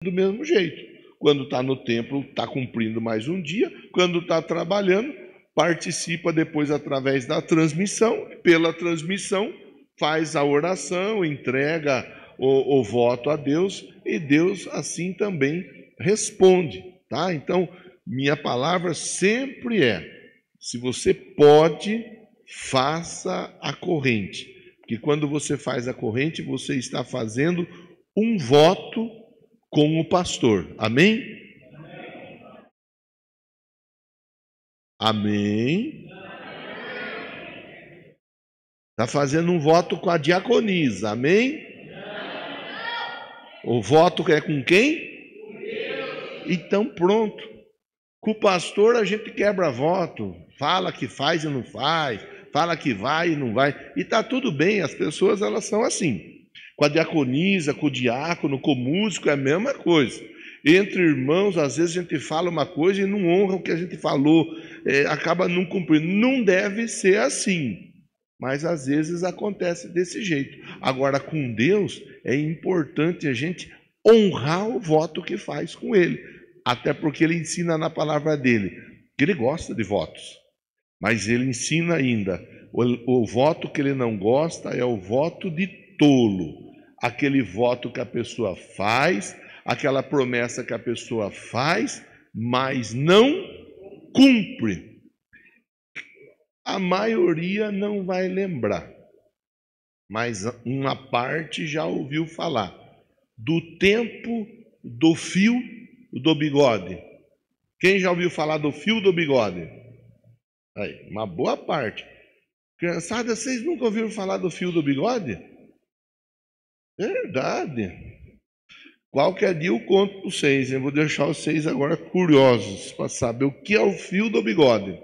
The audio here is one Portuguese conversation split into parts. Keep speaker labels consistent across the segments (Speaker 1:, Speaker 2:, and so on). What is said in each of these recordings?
Speaker 1: do mesmo jeito. Quando está no templo, está cumprindo mais um dia. Quando está trabalhando, participa depois através da transmissão. Pela transmissão, faz a oração, entrega o voto a Deus, e Deus assim também responde, tá? Então, minha palavra sempre é: se você pode, faça a corrente. Porque quando você faz a corrente, você está fazendo um voto com o pastor. Amém? Amém. Está fazendo um voto com a diaconisa. Amém? O voto é com quem? Então pronto. Com o pastor a gente quebra voto. Fala que faz e não faz. Fala que vai e não vai. E está tudo bem, as pessoas elas são assim. Com a diaconisa, com o diácono, com o músico é a mesma coisa. Entre irmãos, às vezes a gente fala uma coisa e não honra o que a gente falou, acaba não cumprindo. Não deve ser assim, mas às vezes acontece desse jeito. Agora, com Deus, é importante a gente honrar o voto que faz com Ele, até porque Ele ensina na palavra dele que Ele gosta de votos, mas Ele ensina ainda, o voto que Ele não gosta é o voto de tolo, aquele voto que a pessoa faz, aquela promessa que a pessoa faz, mas não cumpre. A maioria não vai lembrar, mas uma parte já ouviu falar do tempo do fio do bigode. Quem já ouviu falar do fio do bigode? Aí, uma boa parte. Criançada, vocês nunca ouviram falar do fio do bigode? Verdade. Qualquer dia eu conto para vocês. Eu vou deixar vocês agora curiosos para saber o que é o fio do bigode.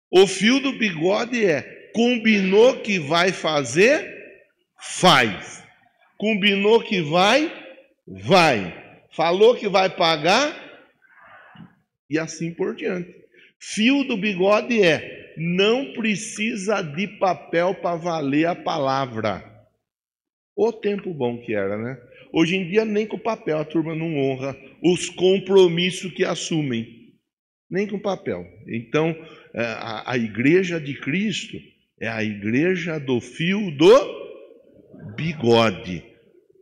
Speaker 1: O fio do bigode é: combinou que vai fazer, faz. Combinou que vai, vai. Falou que vai pagar, e assim por diante. Fio do bigode é: não precisa de papel para valer a palavra. O tempo bom que era, né? Hoje em dia nem com papel a turma não honra os compromissos que assumem. Nem com papel. Então, a igreja de Cristo é a igreja do fio do bigode.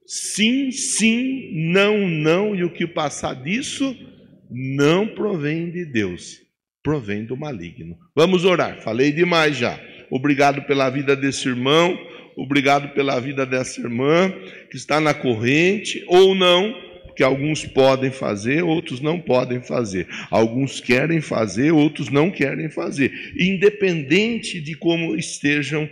Speaker 1: Sim, sim, não, não, e o que passar disso não provém de Deus, provém do maligno. Vamos orar, falei demais já. Obrigado pela vida desse irmão, obrigado pela vida dessa irmã que está na corrente ou não, porque alguns podem fazer, outros não podem fazer. Alguns querem fazer, outros não querem fazer. Independente de como estejam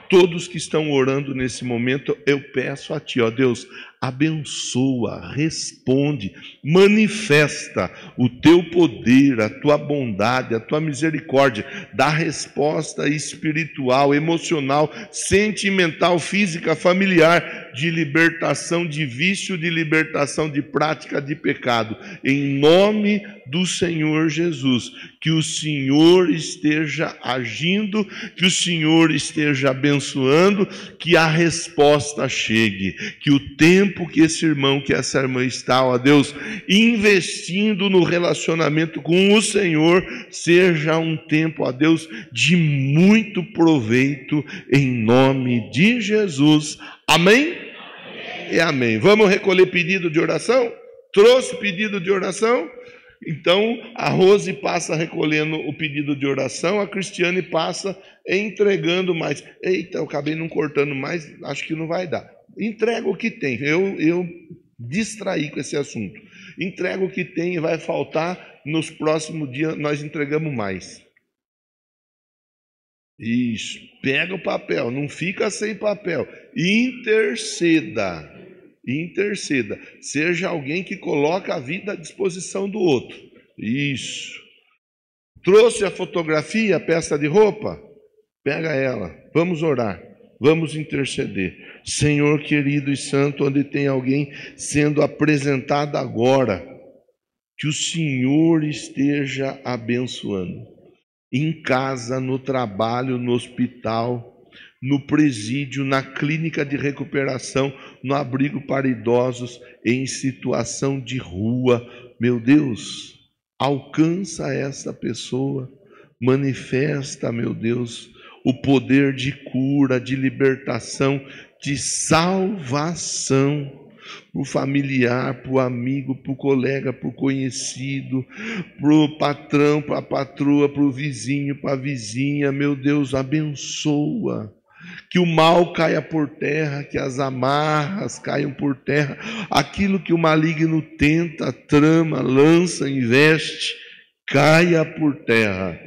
Speaker 1: todos que estão orando nesse momento, eu peço a Ti, ó Deus, abençoa, responde, manifesta o Teu poder, a Tua bondade, a Tua misericórdia, dá resposta espiritual, emocional, sentimental, física, familiar, de libertação de vício, de libertação de prática de pecado, em nome do Senhor Jesus. Que o Senhor esteja agindo, que o Senhor esteja abençoando, que a resposta chegue, que o tempo que esse irmão, que essa irmã está, ó Deus, investindo no relacionamento com o Senhor, seja um tempo, ó Deus, de muito proveito, em nome de Jesus. Amém? E amém. Vamos recolher pedido de oração? Trouxe pedido de oração? Então, a Rose passa recolhendo o pedido de oração, a Cristiane passa entregando mais. Eita, eu acabei não cortando mais, acho que não vai dar. Entrega o que tem. Eu distraí com esse assunto. Entrega o que tem e vai faltar. Nos próximos dias nós entregamos mais. Isso. Pega o papel, não fica sem papel. Interceda. Interceda. Seja alguém que coloca a vida à disposição do outro. Isso. Trouxe a fotografia, a peça de roupa? Pega ela. Vamos orar. Vamos interceder. Senhor querido e santo, onde tem alguém sendo apresentado agora, que o Senhor esteja abençoando. Em casa, no trabalho, no hospital, no presídio, na clínica de recuperação, no abrigo para idosos em situação de rua. Meu Deus, alcança essa pessoa, manifesta, meu Deus, o poder de cura, de libertação, de salvação, para o familiar, para o amigo, para o colega, para o conhecido, para o patrão, para a patroa, para o vizinho, para a vizinha. Meu Deus, abençoa, que o mal caia por terra, que as amarras caiam por terra, aquilo que o maligno tenta, trama, lança, investe, caia por terra.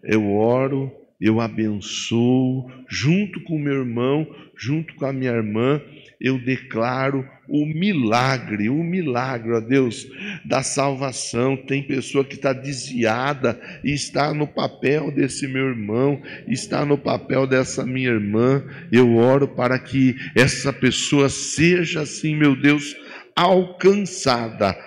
Speaker 1: Eu oro, eu abençoo, junto com o meu irmão, junto com a minha irmã, eu declaro o milagre, ó Deus, da salvação. Tem pessoa que está desviada e está no papel desse meu irmão, está no papel dessa minha irmã. Eu oro para que essa pessoa seja assim, meu Deus, alcançada,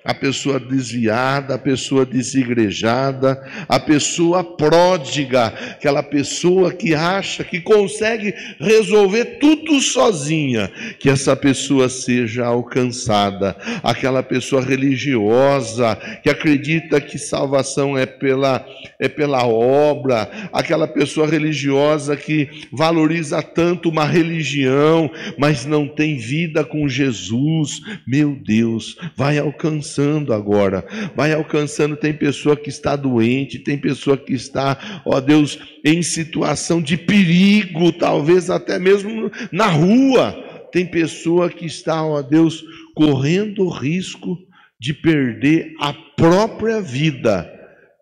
Speaker 1: a pessoa desviada, a pessoa desigrejada, a pessoa pródiga, aquela pessoa que acha que consegue resolver tudo sozinha, que essa pessoa seja alcançada. Aquela pessoa religiosa que acredita que salvação é pela obra, aquela pessoa religiosa que valoriza tanto uma religião, mas não tem vida com Jesus. Meu Deus, vai alcançando agora, vai alcançando. Tem pessoa que está doente, tem pessoa que está, ó Deus, em situação de perigo, talvez até mesmo na rua. Tem pessoa que está, ó Deus, correndo o risco de perder a própria vida.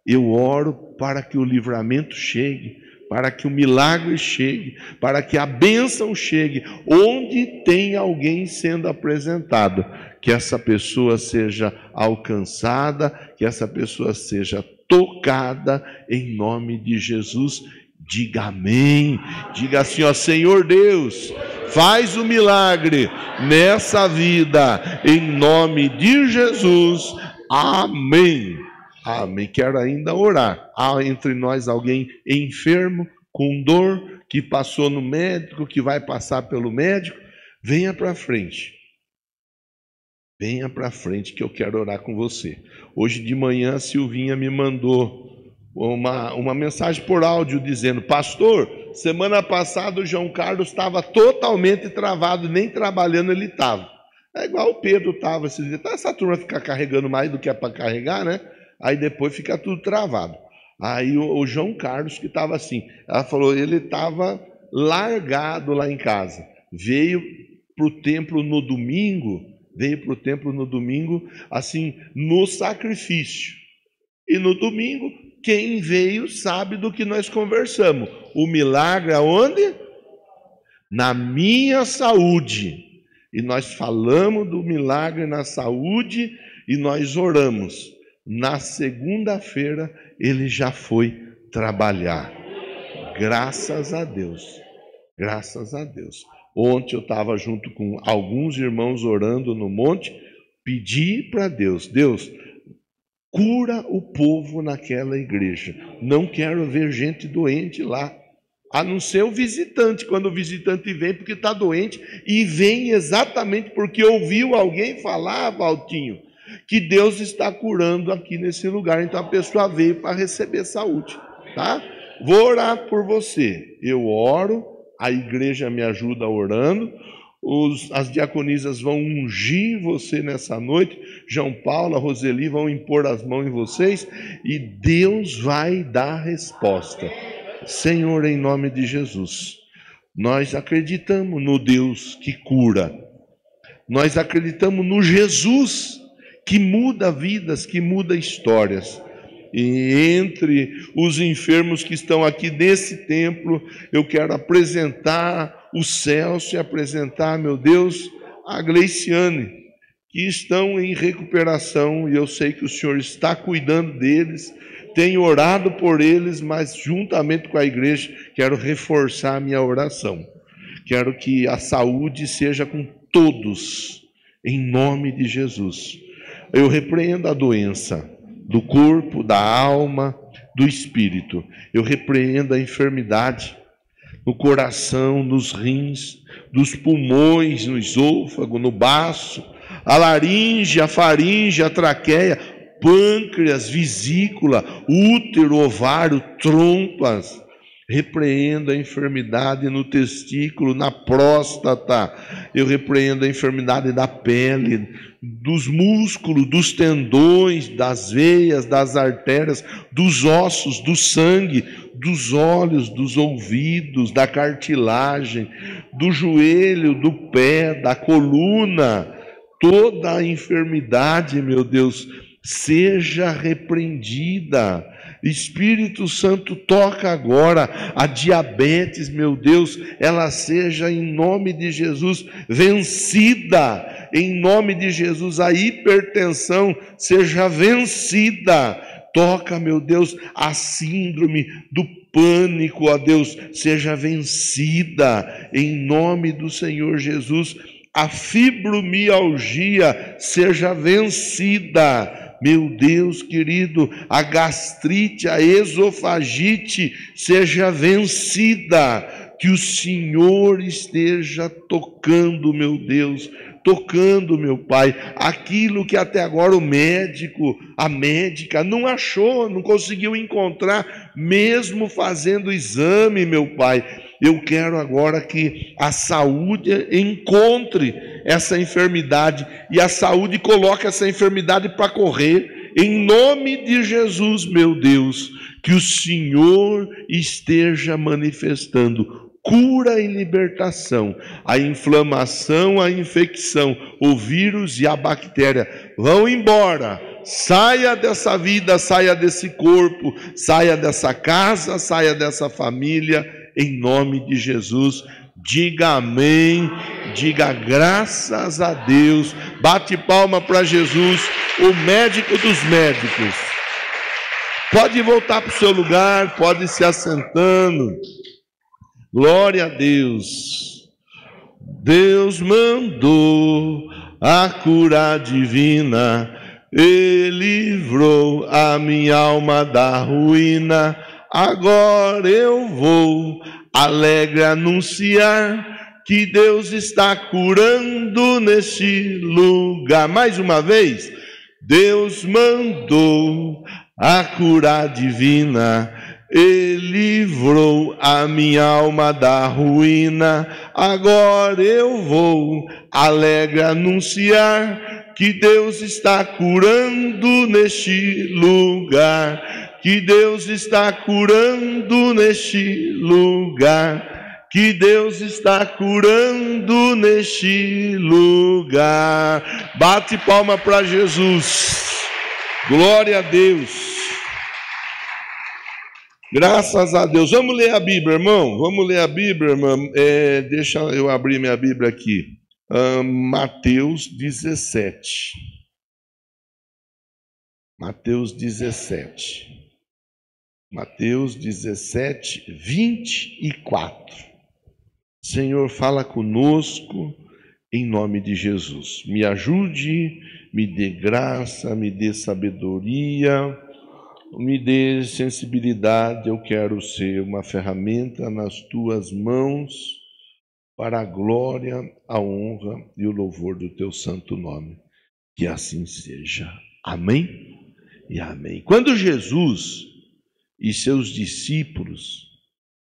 Speaker 1: Eu oro para que o livramento chegue, para que o milagre chegue, para que a bênção chegue, onde tem alguém sendo apresentado, que essa pessoa seja alcançada, que essa pessoa seja tocada, em nome de Jesus. Diga amém, diga assim, ó, Senhor Deus, faz o milagre nessa vida, em nome de Jesus, amém. Amém. Quero ainda orar. Há entre nós alguém enfermo, com dor, que passou no médico, que vai passar pelo médico. Venha para frente. Venha para frente que eu quero orar com você. Hoje de manhã a Silvinha me mandou uma mensagem por áudio dizendo: pastor, semana passada o João Carlos estava totalmente travado, nem trabalhando ele estava. É igual o Pedro estava esses dias. Essa turma fica carregando mais do que é para carregar, né? Aí depois fica tudo travado. Aí o João Carlos, que estava assim, ela falou, ele estava largado lá em casa. Veio para o templo no domingo, assim, no sacrifício. E no domingo, quem veio sabe do que nós conversamos. O milagre aonde? Na minha saúde. E nós falamos do milagre na saúde e nós oramos. Na segunda-feira ele já foi trabalhar. Graças a Deus. Graças a Deus. Ontem eu estava junto com alguns irmãos orando no monte, pedi para Deus, Deus, cura o povo naquela igreja. Não quero ver gente doente lá, a não ser o visitante, quando o visitante vem porque está doente, e vem exatamente porque ouviu alguém falar, Valtinho, que Deus está curando aqui nesse lugar. Então a pessoa veio para receber saúde, tá? Vou orar por você. Eu oro, a igreja me ajuda orando, as diaconisas vão ungir você nessa noite, João Paulo, a Roseli vão impor as mãos em vocês e Deus vai dar resposta. Senhor, em nome de Jesus, nós acreditamos no Deus que cura, nós acreditamos no Jesus que muda vidas, que muda histórias. E entre os enfermos que estão aqui nesse templo, eu quero apresentar o Celso e apresentar, meu Deus, a Gleiciane, que estão em recuperação, e eu sei que o Senhor está cuidando deles, tenho orado por eles, mas juntamente com a igreja, quero reforçar a minha oração. Quero que a saúde seja com todos, em nome de Jesus. Eu repreendo a doença do corpo, da alma, do espírito. Eu repreendo a enfermidade no coração, nos rins, dos pulmões, no esôfago, no baço, a laringe, a faringe, a traqueia, pâncreas, vesícula, útero, ovário, trompas. Repreendo a enfermidade no testículo, na próstata. Eu repreendo a enfermidade da pele, dos músculos, dos tendões, das veias, das artérias, dos ossos, do sangue, dos olhos, dos ouvidos, da cartilagem, do joelho, do pé, da coluna. Toda a enfermidade, meu Deus, seja repreendida. Espírito Santo, toca agora a diabetes, meu Deus, ela seja em nome de Jesus vencida, em nome de Jesus a hipertensão seja vencida. Toca, meu Deus, a síndrome do pânico, ó Deus, seja vencida, em nome do Senhor Jesus. A fibromialgia seja vencida. Meu Deus querido, a gastrite, a esofagite seja vencida. Que o Senhor esteja tocando, meu Deus, tocando, meu Pai, aquilo que até agora o médico, a médica não achou, não conseguiu encontrar, mesmo fazendo exame, meu Pai. Eu quero agora que a saúde encontre essa enfermidade e a saúde coloque essa enfermidade para correr. Em nome de Jesus, meu Deus, que o Senhor esteja manifestando cura e libertação. A inflamação, a infecção, o vírus e a bactéria vão embora. Saia dessa vida, saia desse corpo, saia dessa casa, saia dessa família. Em nome de Jesus, diga amém, diga graças a Deus, bate palma para Jesus, o médico dos médicos. Pode voltar para o seu lugar, pode ir se assentando. Glória a Deus. Deus mandou a cura divina, Ele livrou a minha alma da ruína. Agora eu vou alegre anunciar que Deus está curando neste lugar. Mais uma vez, Deus mandou a cura divina, Ele livrou a minha alma da ruína. Agora eu vou alegre anunciar que Deus está curando neste lugar. Que Deus está curando neste lugar, que Deus está curando neste lugar. Bate palma para Jesus, glória a Deus, graças a Deus. Vamos ler a Bíblia, irmão, vamos ler a Bíblia, irmão. Deixa eu abrir minha Bíblia aqui, Mateus 17, Mateus 17. Mateus 17, 24. Senhor, fala conosco em nome de Jesus. Me ajude, me dê graça, me dê sabedoria, me dê sensibilidade. Eu quero ser uma ferramenta nas tuas mãos para a glória, a honra e o louvor do teu santo nome. Que assim seja. Amém e amém. Quando Jesus e seus discípulos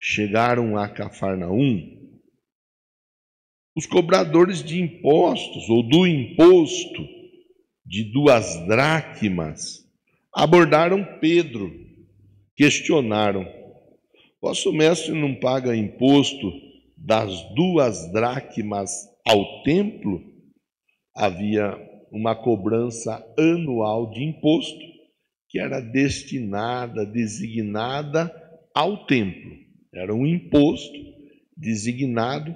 Speaker 1: chegaram a Cafarnaum, os cobradores de impostos, ou do imposto de 2 dracmas, abordaram Pedro, questionaram: vosso mestre não paga imposto das 2 dracmas ao templo? Havia uma cobrança anual de imposto que era destinada, designada ao templo. Era um imposto designado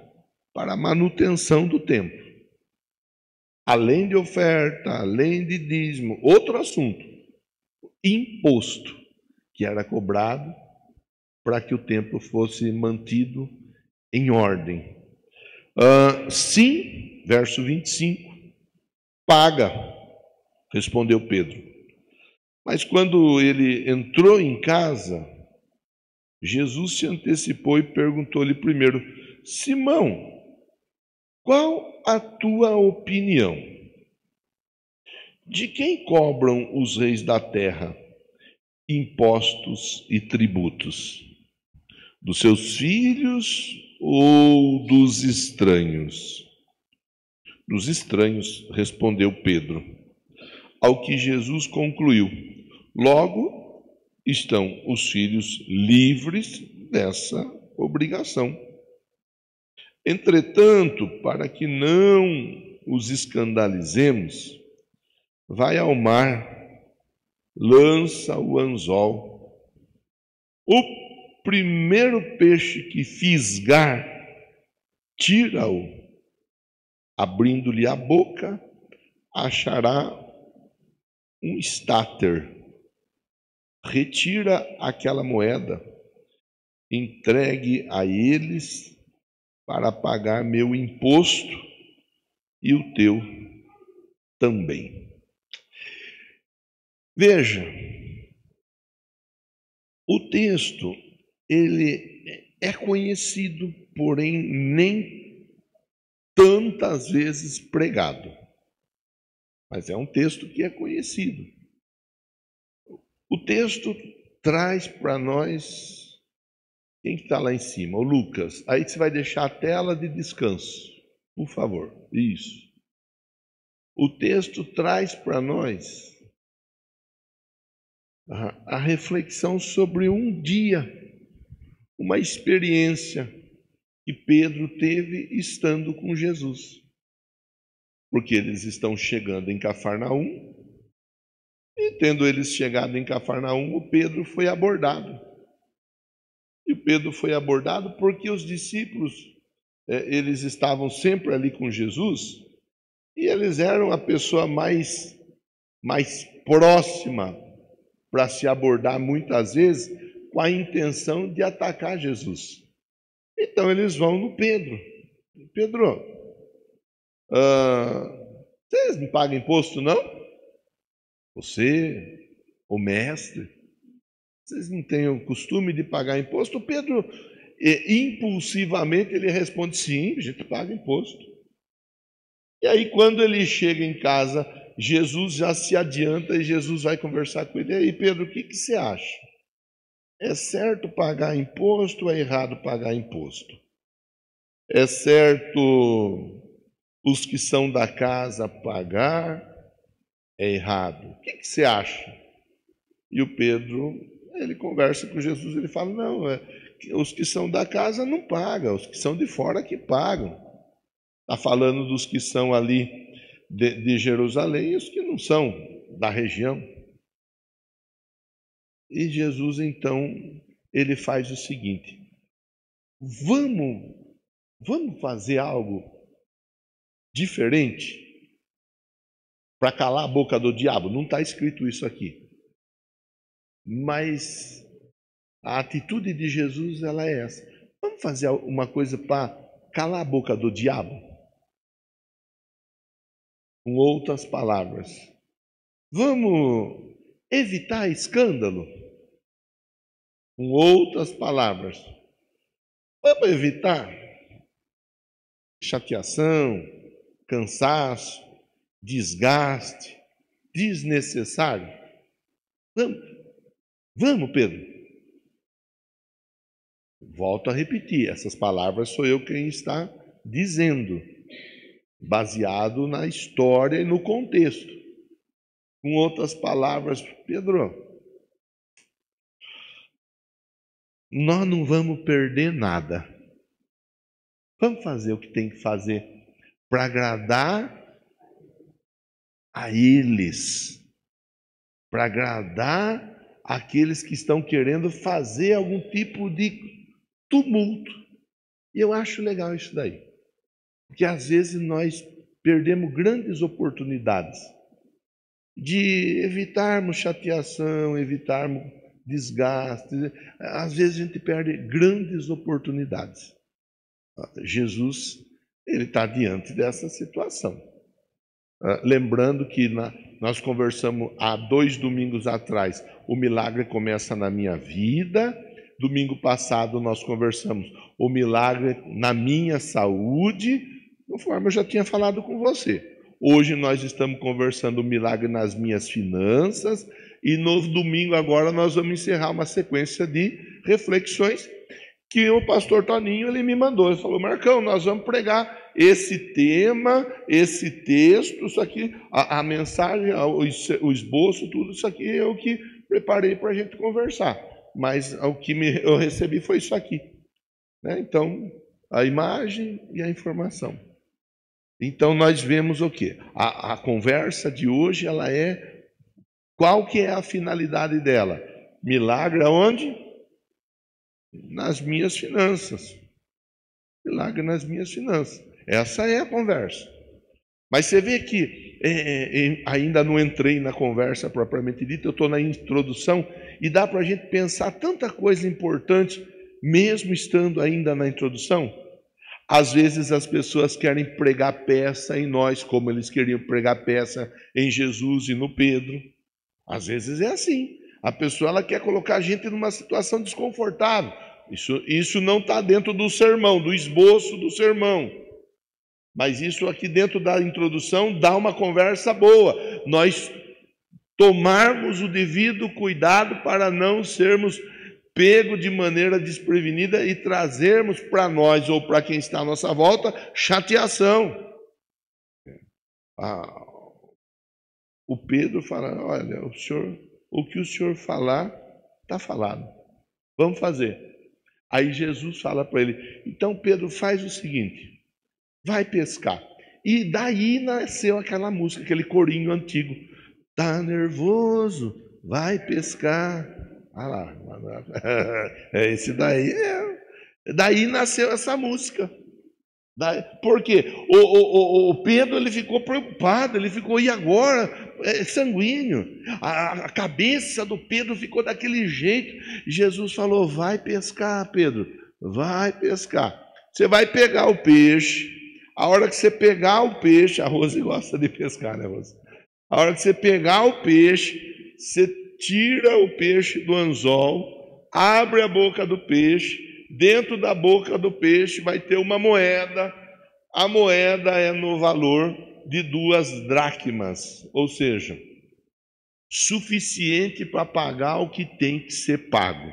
Speaker 1: para a manutenção do templo. Além de oferta, além de dízimo, outro assunto, imposto, que era cobrado para que o templo fosse mantido em ordem. Sim, verso 25, paga, respondeu Pedro. Mas quando ele entrou em casa, Jesus se antecipou e perguntou-lhe primeiro: Simão, qual a tua opinião? De quem cobram os reis da terra impostos e tributos? Dos seus filhos ou dos estranhos? Dos estranhos, respondeu Pedro. Ao que Jesus concluiu: logo estão os filhos livres dessa obrigação. Entretanto, para que não os escandalizemos, vai ao mar, lança o anzol. O primeiro peixe que fisgar, tira-o. Abrindo-lhe a boca, achará um estáter. Retira aquela moeda, entregue a eles para pagar meu imposto e o teu também. Veja, o texto, ele é conhecido, porém nem tantas vezes pregado. Mas é um texto que é conhecido. O texto traz para nós, quem está lá em cima? O Lucas. Aí você vai deixar a tela de descanso, por favor. Isso. O texto traz para nós a reflexão sobre um dia, uma experiência que Pedro teve estando com Jesus. Porque eles estão chegando em Cafarnaum, e tendo eles chegado em Cafarnaum, o Pedro foi abordado. E o Pedro foi abordado porque os discípulos, eles estavam sempre ali com Jesus, e eles eram a pessoa mais próxima para se abordar muitas vezes com a intenção de atacar Jesus. Então eles vão no Pedro. Pedro, vocês não pagam imposto, não? Você, o mestre, vocês não têm o costume de pagar imposto? O Pedro, impulsivamente, ele responde: sim, a gente paga imposto. E aí, quando ele chega em casa, Jesus já se adianta e Jesus vai conversar com ele. E aí, Pedro, o que você acha? É certo pagar imposto ou é errado pagar imposto? É certo os que são da casa pagar? É errado. O que você acha? E o Pedro, ele conversa com Jesus, ele fala: não, os que são da casa não pagam, os que são de fora que pagam. Está falando dos que são ali de Jerusalém e os que não são da região. E Jesus, então, ele faz o seguinte: vamos fazer algo diferente para calar a boca do diabo. Não está escrito isso aqui. Mas a atitude de Jesus, ela é essa. Vamos fazer uma coisa para calar a boca do diabo? Com outras palavras, vamos evitar escândalo? Com outras palavras, vamos evitar chateação, cansaço, desgaste desnecessário? Vamos, Pedro. Volto a repetir, essas palavras sou eu quem está dizendo, baseado na história e no contexto. Com outras palavras, Pedro, nós não vamos perder nada. Vamos fazer o que tem que fazer para agradar a eles, para agradar aqueles que estão querendo fazer algum tipo de tumulto. E eu acho legal isso daí, porque às vezes nós perdemos grandes oportunidades de evitarmos chateação, evitarmos desgaste. Às vezes a gente perde grandes oportunidades. Jesus, ele está diante dessa situação. Lembrando que nós conversamos há 2 domingos atrás, o milagre começa na minha vida, Domingo passado nós conversamos o milagre na minha saúde, conforme eu já tinha falado com você. Hoje nós estamos conversando o milagre nas minhas finanças, e no domingo agora nós vamos encerrar uma sequência de reflexões que o pastor Toninho ele me mandou. Ele falou: Marcão, nós vamos pregar esse tema, esse texto, isso aqui, a mensagem, o esboço, tudo isso aqui é o que preparei para a gente conversar. Mas o que eu recebi foi isso aqui, né? Então, a imagem e a informação. Então, nós vemos o quê? A conversa de hoje, ela é... Qual que é a finalidade dela? Milagre aonde? Nas minhas finanças. Milagre nas minhas finanças. Essa é a conversa. Mas você vê que ainda não entrei na conversa propriamente dita, eu estou na introdução, e dá para a gente pensar tanta coisa importante, mesmo estando ainda na introdução. Às vezes as pessoas querem pregar peça em nós, como eles queriam pregar peça em Jesus e no Pedro. Às vezes é assim. A pessoa ela quer colocar a gente numa situação desconfortável. Isso não está dentro do sermão, do esboço do sermão. Mas isso aqui dentro da introdução dá uma conversa boa. Nós tomarmos o devido cuidado para não sermos pegos de maneira desprevenida e trazermos para nós ou para quem está à nossa volta chateação. O Pedro fala: olha, o que o senhor falar, está falado. Vamos fazer. Aí Jesus fala para ele: então Pedro, faz o seguinte, vai pescar. E daí nasceu aquela música, aquele corinho antigo. Tá nervoso, vai pescar. Ah lá, esse daí daí nasceu essa música. Por quê? O Pedro ele ficou preocupado, ele ficou, e agora? É sanguíneo. A cabeça do Pedro ficou daquele jeito. Jesus falou: vai pescar, Pedro, vai pescar. Você vai pegar o peixe. A hora que você pegar o peixe, a Rose gosta de pescar, né, Rose? A hora que você pegar o peixe, você tira o peixe do anzol, abre a boca do peixe, dentro da boca do peixe vai ter uma moeda. A moeda é no valor de 2 dracmas, ou seja, suficiente para pagar o que tem que ser pago.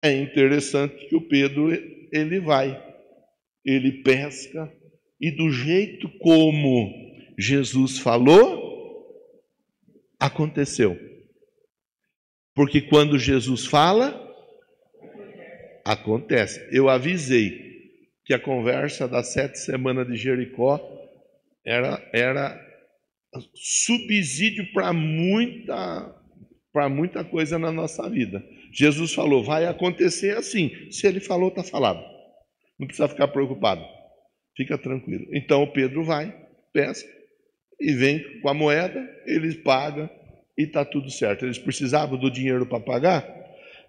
Speaker 1: É interessante que o Pedro, ele vai, ele pesca, e do jeito como Jesus falou, aconteceu. Porque quando Jesus fala, acontece. Eu avisei que a conversa das 7 semanas de Jericó era subsídio para muita coisa na nossa vida. Jesus falou: vai acontecer assim. Se ele falou, está falado. Não precisa ficar preocupado. Fica tranquilo. Então o Pedro vai, pesca, e vem com a moeda, eles pagam e está tudo certo. Eles precisavam do dinheiro para pagar.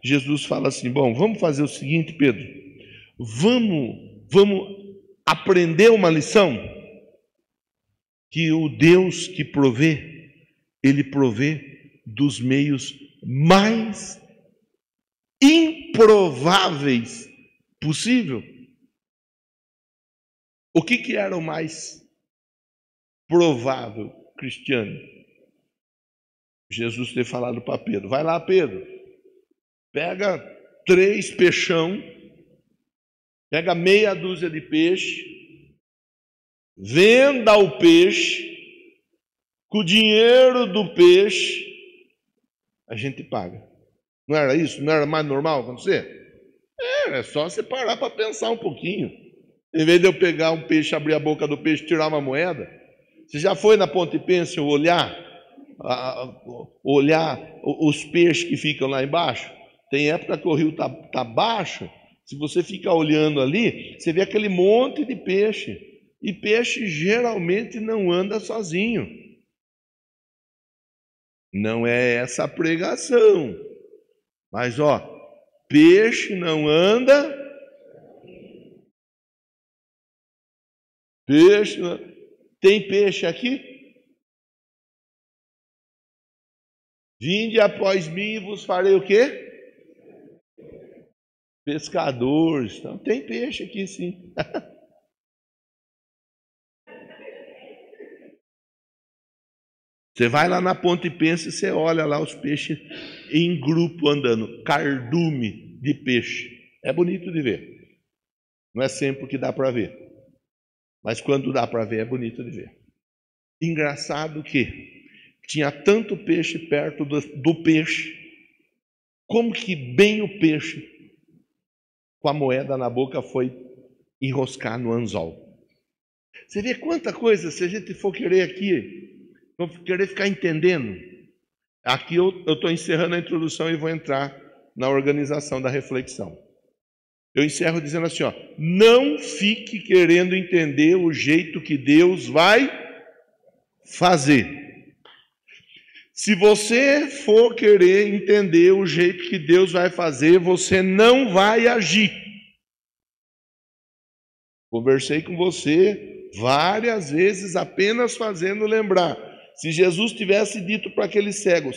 Speaker 1: Jesus fala assim: bom, vamos fazer o seguinte, Pedro. Vamos aprender uma lição? Que o Deus que provê, Ele provê dos meios mais improváveis possível. O que era o mais provável, Cristiano? Jesus ter falado para Pedro: vai lá, Pedro, pega 3 peixão, pega meia dúzia de peixe, venda o peixe, com o dinheiro do peixe a gente paga. Não era isso? Não era mais normal acontecer? É só você parar para pensar um pouquinho. Em vez de eu pegar um peixe, abrir a boca do peixe e tirar uma moeda. Você já foi na Ponte Pêncil olhar os peixes que ficam lá embaixo? Tem época que o rio tá baixo. Se você ficar olhando ali, você vê aquele monte de peixe. E peixe geralmente não anda sozinho. Não é essa a pregação. Mas peixe não anda. Peixe. Tem peixe aqui? Vinde após mim e vos farei o quê? pescadores. Então, tem peixe aqui sim. Você vai lá na ponta e pensa e você olha lá os peixes em grupo andando, cardume de peixe. É bonito de ver. Não é sempre que dá para ver, mas quando dá para ver é bonito de ver. Engraçado que tinha tanto peixe perto do peixe, como que bem o peixe, com a moeda na boca, foi enroscar no anzol. Você vê quanta coisa, se a gente for querer aqui, vou querer ficar entendendo. Aqui eu estou encerrando a introdução e vou entrar na organização da reflexão. Eu encerro dizendo assim, ó, não fique querendo entender o jeito que Deus vai fazer. Se você for querer entender o jeito que Deus vai fazer, você não vai agir. Conversei com você várias vezes, apenas fazendo lembrar. Se Jesus tivesse dito para aquele cego,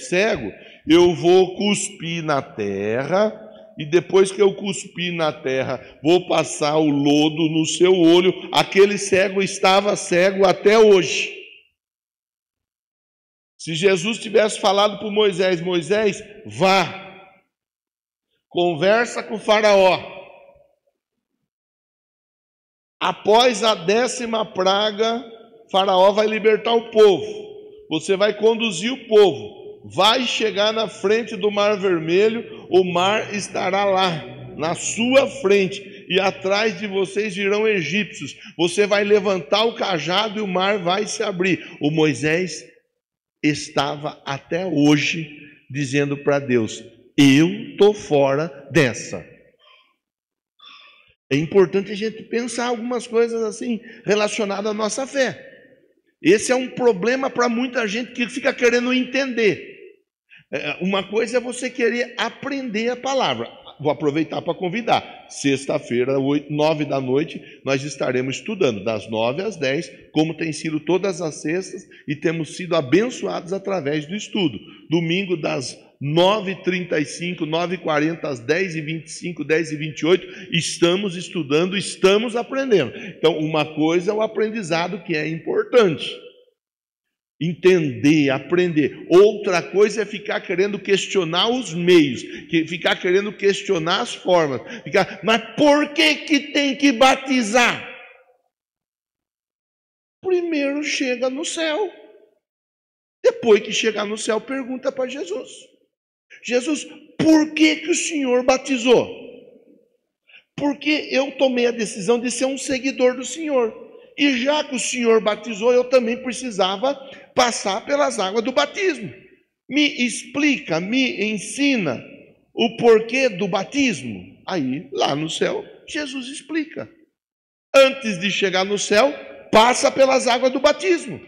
Speaker 1: eu vou cuspir na terra, e depois que eu cuspir na terra, vou passar o lodo no seu olho, aquele cego estava cego até hoje. Se Jesus tivesse falado para Moisés, vá, conversa com o faraó. Após a 10ª praga, faraó vai libertar o povo. Você vai conduzir o povo, vai chegar na frente do Mar Vermelho, o mar estará lá, na sua frente, e atrás de vocês virão egípcios. Você vai levantar o cajado e o mar vai se abrir. O Moisés estava até hoje dizendo para Deus, eu estou fora dessa. É importante a gente pensar algumas coisas assim, relacionadas à nossa fé. Esse é um problema para muita gente que fica querendo entender. Uma coisa é você querer aprender a palavra. Vou aproveitar para convidar. Sexta-feira, 9 da noite, nós estaremos estudando, das 9 às 10, como tem sido todas as sextas, e temos sido abençoados através do estudo. Domingo, das 9h35, 9h40, às 10h25, 10h28, estamos estudando, estamos aprendendo. Então, uma coisa é o aprendizado, que é importante. Entender, aprender. Outra coisa é ficar querendo questionar os meios, ficar querendo questionar as formas. Mas por que tem que batizar? Primeiro chega no céu. Depois que chegar no céu, pergunta para Jesus. Jesus, por que o Senhor batizou? Porque eu tomei a decisão de ser um seguidor do Senhor. E já que o Senhor batizou, eu também precisava passar pelas águas do batismo. Me explica, me ensina o porquê do batismo. Aí, lá no céu, Jesus explica. Antes de chegar no céu, passa pelas águas do batismo.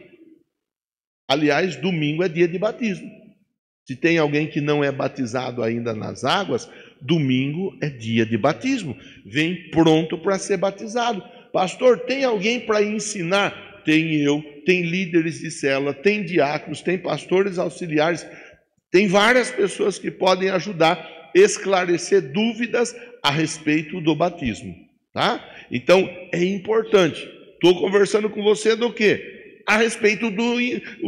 Speaker 1: Aliás, domingo é dia de batismo. Se tem alguém que não é batizado ainda nas águas, domingo é dia de batismo. Vem pronto para ser batizado. Pastor, tem alguém para ensinar? Tem eu, tem líderes de célula, tem diáconos, tem pastores auxiliares, tem várias pessoas que podem ajudar a esclarecer dúvidas a respeito do batismo, tá? Então, é importante. Estou conversando com você do quê? A respeito do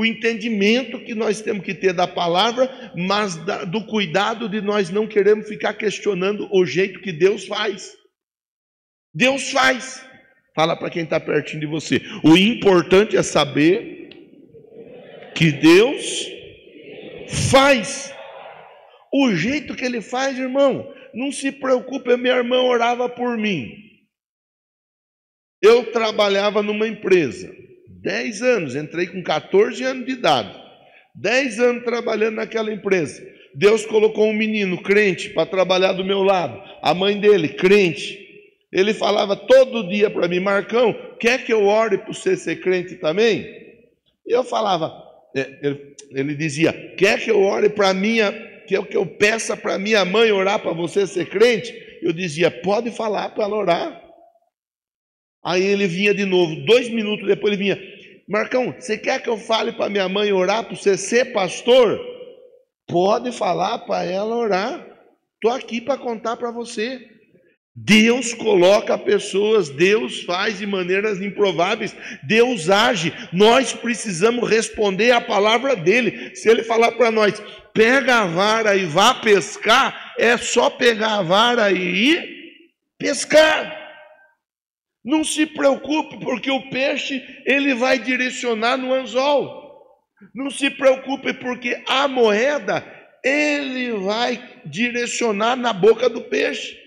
Speaker 1: entendimento que nós temos que ter da palavra, mas do cuidado de nós não queremos ficar questionando o jeito que Deus faz. Deus faz. Fala para quem está pertinho de você. O importante é saber que Deus faz. O jeito que Ele faz, irmão, não se preocupe, minha irmã orava por mim. Eu trabalhava numa empresa, 10 anos, entrei com 14 anos de idade. 10 anos trabalhando naquela empresa. Deus colocou um menino crente para trabalhar do meu lado. A mãe dele, crente. Ele falava todo dia para mim, Marcão, quer que eu ore para você ser crente também? E eu falava, ele dizia, quer que eu ore para que eu peça para minha mãe orar para você ser crente? Eu dizia, pode falar para ela orar. Aí ele vinha de novo, 2 minutos depois ele vinha, Marcão, você quer que eu fale para minha mãe orar para você ser pastor? Pode falar para ela orar. Estou aqui para contar para você. Deus coloca pessoas, Deus faz de maneiras improváveis, Deus age. Nós precisamos responder à palavra dele. Se ele falar para nós, pega a vara e vá pescar, é só pegar a vara e ir pescar. Não se preocupe, porque o peixe ele vai direcionar no anzol. Não se preocupe, porque a moeda ele vai direcionar na boca do peixe.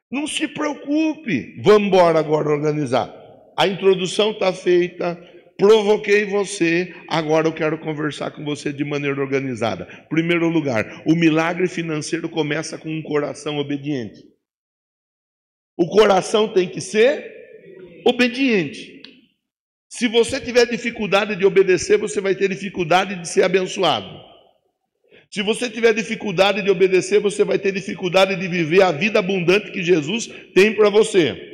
Speaker 1: Não se preocupe. Vamos embora agora organizar. A introdução está feita, provoquei você, agora eu quero conversar com você de maneira organizada. Primeiro lugar, o milagre financeiro começa com um coração obediente. O coração tem que ser obediente. Se você tiver dificuldade de obedecer, você vai ter dificuldade de ser abençoado. Se você tiver dificuldade de obedecer, você vai ter dificuldade de viver a vida abundante que Jesus tem para você.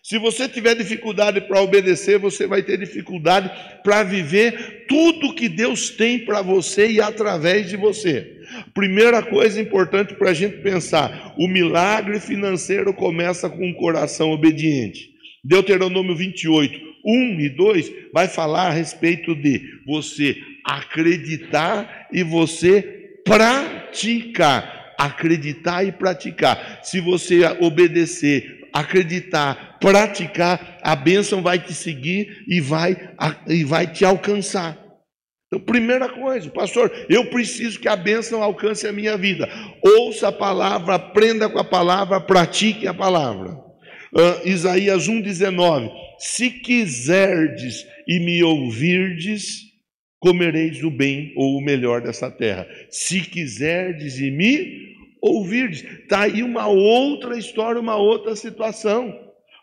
Speaker 1: Se você tiver dificuldade para obedecer, você vai ter dificuldade para viver tudo que Deus tem para você e através de você. Primeira coisa importante para a gente pensar, o milagre financeiro começa com um coração obediente. Deuteronômio 28, 1 e 2 vai falar a respeito de você acreditar e você praticar. Acreditar e praticar. Se você obedecer, acreditar, praticar, a bênção vai te seguir e vai te alcançar. Então, primeira coisa, pastor, eu preciso que a bênção alcance a minha vida. Ouça a palavra, aprenda com a palavra, pratique a palavra. Isaías 1,19: se quiserdes e me ouvirdes, comereis o bem ou o melhor dessa terra. Se quiserdes e me ouvirdes. Está aí uma outra história, uma outra situação.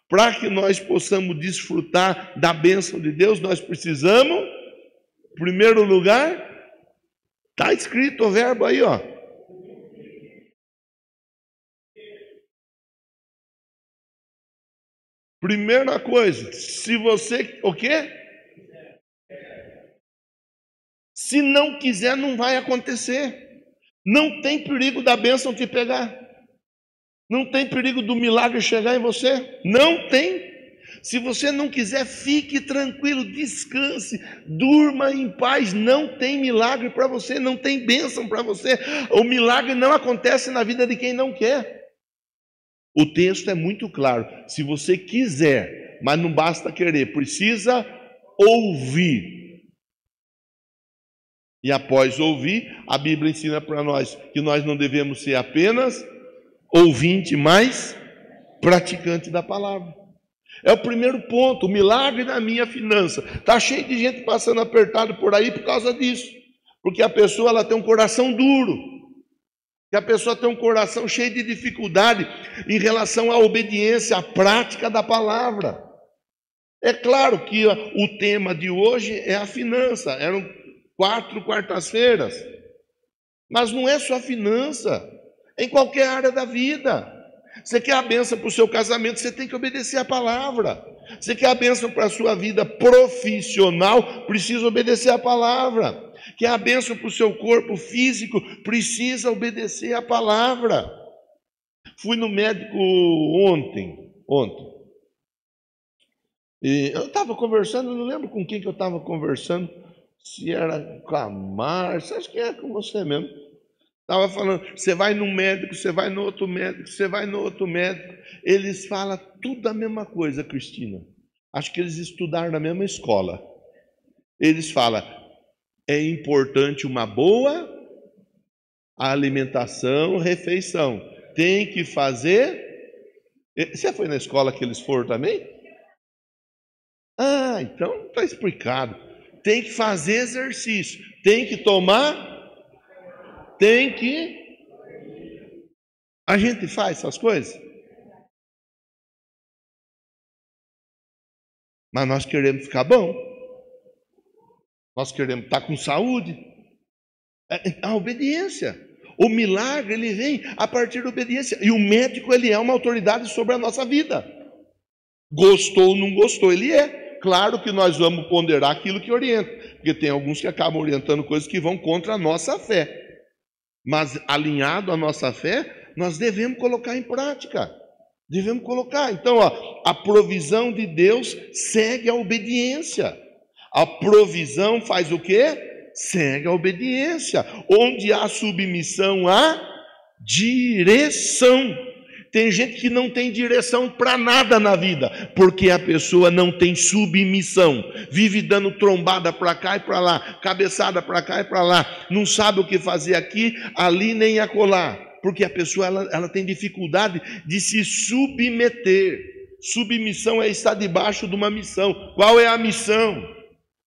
Speaker 1: Para que nós possamos desfrutar da bênção de Deus, nós precisamos, em primeiro lugar, está escrito o verbo aí, ó. Primeira coisa, se você, o quê? Se não quiser, não vai acontecer. Não tem perigo da bênção te pegar. Não tem perigo do milagre chegar em você. Não tem. Se você não quiser, fique tranquilo, descanse, durma em paz. Não tem milagre para você, não tem bênção para você. O milagre não acontece na vida de quem não quer. O texto é muito claro. Se você quiser, mas não basta querer, precisa ouvir. E após ouvir, a Bíblia ensina para nós que nós não devemos ser apenas ouvinte, mas praticante da palavra. É o primeiro ponto, o milagre da minha finança. Está cheio de gente passando apertado por aí por causa disso. Porque a pessoa ela tem um coração duro. Que a pessoa tem um coração cheio de dificuldade em relação à obediência, à prática da palavra. É claro que o tema de hoje é a finança. Eram 4 quartas-feiras. Mas não é só finança. É em qualquer área da vida. Você quer a bênção para o seu casamento, você tem que obedecer a palavra. Você quer a bênção para a sua vida profissional, precisa obedecer a palavra. Quer a bênção para o seu corpo físico, precisa obedecer a palavra. Fui no médico ontem. E eu estava conversando, não lembro com quem que eu estava conversando, se era com a Márcia, acho que é com você mesmo. Estava falando, você vai num médico, você vai no outro médico, você vai no outro médico. Eles falam tudo a mesma coisa, Cristina. Acho que eles estudaram na mesma escola. Eles falam, é importante uma boa alimentação, refeição. Tem que fazer... Você foi na escola que eles foram também? Ah, então está explicado. Tem que fazer exercício, tem que tomar... Tem que... A gente faz essas coisas? Mas nós queremos ficar bom. Nós queremos estar com saúde. A obediência. O milagre, ele vem a partir da obediência. E o médico, ele é uma autoridade sobre a nossa vida. Gostou ou não gostou, ele é. Claro que nós vamos ponderar aquilo que orienta. Porque tem alguns que acabam orientando coisas que vão contra a nossa fé. Mas alinhado à nossa fé, nós devemos colocar em prática. Devemos colocar. Então, a provisão de Deus segue a obediência. A provisão faz o quê? Segue a obediência. Onde há submissão, há direção. Tem gente que não tem direção para nada na vida, porque a pessoa não tem submissão. Vive dando trombada para cá e para lá, cabeçada para cá e para lá. Não sabe o que fazer aqui, ali nem acolá. Porque a pessoa ela tem dificuldade de se submeter. Submissão é estar debaixo de uma missão. Qual é a missão?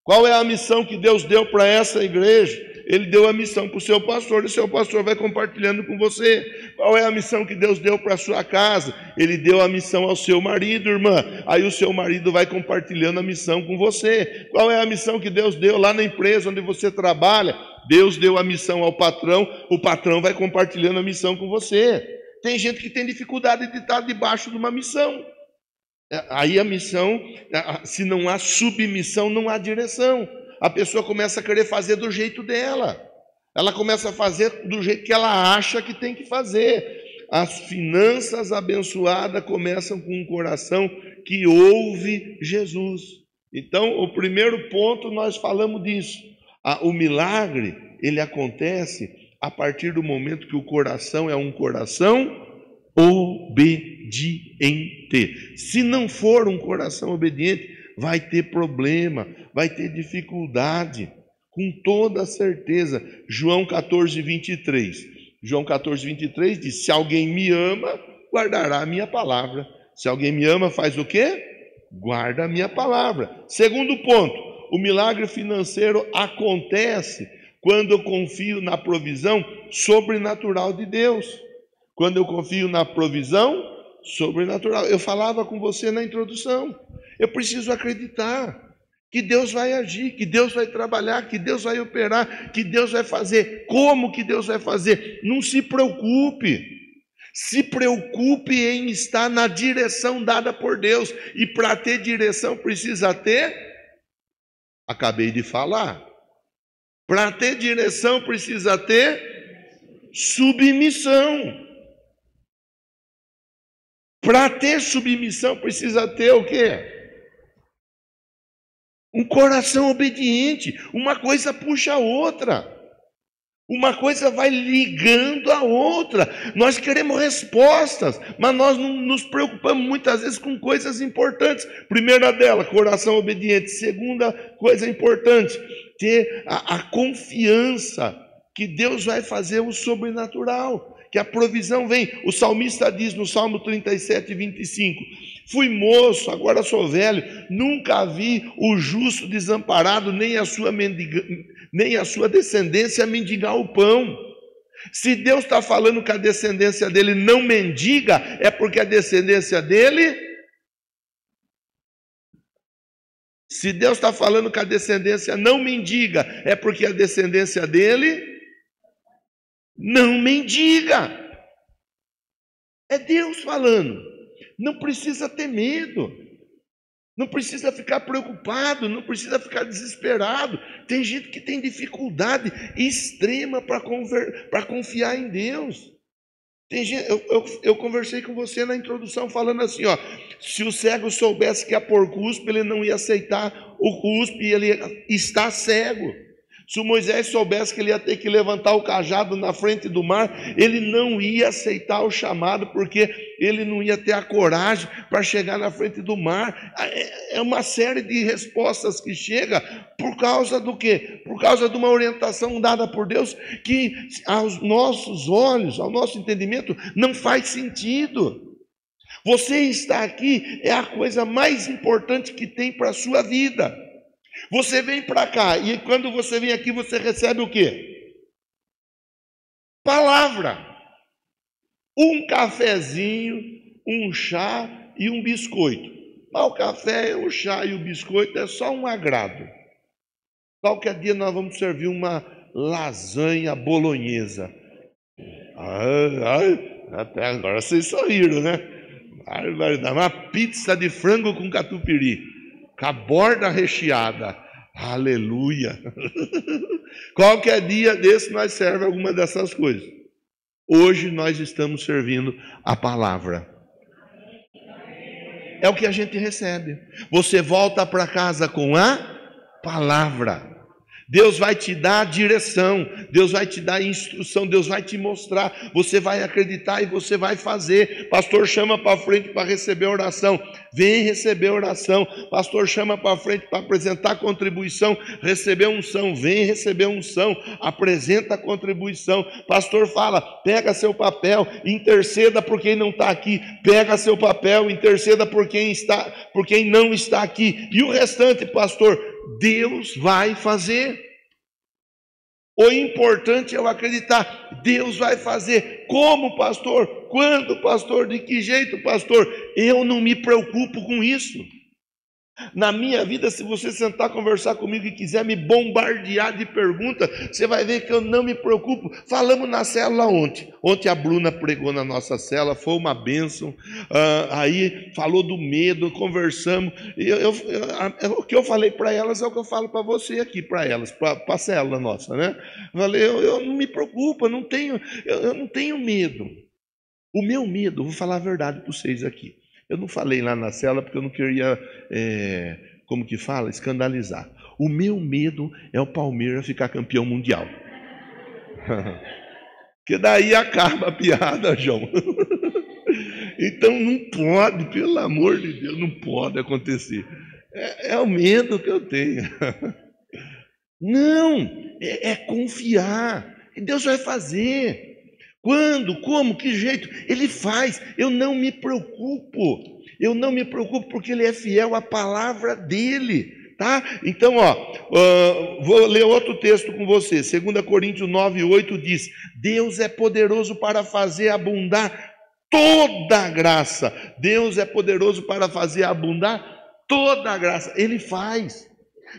Speaker 1: Qual é a missão que Deus deu para essa igreja? Ele deu a missão para o seu pastor, e o seu pastor vai compartilhando com você. Qual é a missão que Deus deu para a sua casa? Ele deu a missão ao seu marido, irmã. Aí o seu marido vai compartilhando a missão com você. Qual é a missão que Deus deu lá na empresa onde você trabalha? Deus deu a missão ao patrão, o patrão vai compartilhando a missão com você. Tem gente que tem dificuldade de estar debaixo de uma missão. Aí a missão, se não há submissão, não há direção. A pessoa começa a querer fazer do jeito dela. Ela começa a fazer do jeito que ela acha que tem que fazer. As finanças abençoadas começam com um coração que ouve Jesus. Então, o primeiro ponto, nós falamos disso. O milagre, ele acontece a partir do momento que o coração é um coração obediente. Se não for um coração obediente, vai ter problema, vai ter dificuldade, com toda certeza. João 14, 23. João 14, 23 diz: se alguém me ama, guardará a minha palavra. Se alguém me ama, faz o quê? Guarda a minha palavra. Segundo ponto, o milagre financeiro acontece quando eu confio na provisão sobrenatural de Deus. Quando eu confio na provisão sobrenatural. Eu falava com você na introdução. Eu preciso acreditar que Deus vai agir, que Deus vai trabalhar, que Deus vai operar, que Deus vai fazer. Como que Deus vai fazer? Não se preocupe. Se preocupe em estar na direção dada por Deus. E para ter direção precisa ter... Acabei de falar. Para ter direção precisa ter submissão. Para ter submissão precisa ter o quê? Um coração obediente. Uma coisa puxa a outra. Uma coisa vai ligando a outra. Nós queremos respostas, mas nós não nos preocupamos muitas vezes com coisas importantes. Primeira dela, coração obediente. Segunda coisa importante, ter a confiança que Deus vai fazer o sobrenatural, que a provisão vem. O salmista diz no Salmo 37, 25: fui moço, agora sou velho, nunca vi o justo desamparado, nem a sua descendência mendigar o pão. Se Deus está falando que a descendência dele não mendiga, é porque a descendência dele... Se Deus está falando que a descendência não mendiga, é porque a descendência dele não mendiga. É Deus falando. Não precisa ter medo. Não precisa ficar preocupado, não precisa ficar desesperado. Tem gente que tem dificuldade extrema para confiar em Deus. Tem gente, eu conversei com você na introdução falando assim, se o cego soubesse que ia pôr cuspe, ele não ia aceitar o cuspe, ele está cego. Se o Moisés soubesse que ele ia ter que levantar o cajado na frente do mar, ele não ia aceitar o chamado, porque ele não ia ter a coragem para chegar na frente do mar. É uma série de respostas que chega por causa do quê? Por causa de uma orientação dada por Deus que aos nossos olhos, ao nosso entendimento, não faz sentido. Você estar aqui é a coisa mais importante que tem para a sua vida. Você vem para cá e quando você vem aqui você recebe o quê? Palavra. Um cafezinho, um chá e um biscoito. Mas o café, o chá e o biscoito é só um agrado. Qualquer dia nós vamos servir uma lasanha bolonhesa. Até agora vocês sorriram, né? Vai dar uma pizza de frango com catupiry, com a borda recheada. Aleluia! Qualquer dia desse nós serve alguma dessas coisas. Hoje nós estamos servindo a palavra. é o que a gente recebe. Você volta para casa com a palavra. Deus vai te dar direção, Deus vai te dar instrução, Deus vai te mostrar, você vai acreditar e você vai fazer. Pastor chama para frente para receber oração, vem receber oração. Pastor chama para frente para apresentar contribuição, receber unção, vem receber unção, apresenta a contribuição. Pastor fala, pega seu papel, interceda por quem não está aqui, pega seu papel, interceda por quem não está aqui, e o restante, pastor, Deus vai fazer. O importante é eu acreditar, Deus vai fazer. Como, pastor? Quando, pastor? De que jeito, pastor? Eu não me preocupo com isso. Na minha vida, se você sentar conversar comigo e quiser me bombardear de perguntas, você vai ver que eu não me preocupo. Falamos na célula ontem. Ontem a Bruna pregou na nossa célula, foi uma bênção. Aí falou do medo, conversamos. O que eu falei para elas é o que eu falo para você aqui, para elas, para a célula nossa, né? Eu falei, eu não me preocupo, eu não tenho medo. O meu medo, vou falar a verdade para vocês aqui. Eu não falei lá na célula porque eu não queria, como que fala, escandalizar. O meu medo é o Palmeiras ficar campeão mundial. Porque daí acaba a piada, João. Então não pode, pelo amor de Deus, não pode acontecer. É o medo que eu tenho. Não, é confiar. E Deus vai fazer. Quando, como, que jeito? Ele faz. Eu não me preocupo. Eu não me preocupo porque Ele é fiel à palavra dEle. Tá? Então, vou ler outro texto com você. 2 Coríntios 9:8 diz: Deus é poderoso para fazer abundar toda a graça. Deus é poderoso para fazer abundar toda a graça. Ele faz.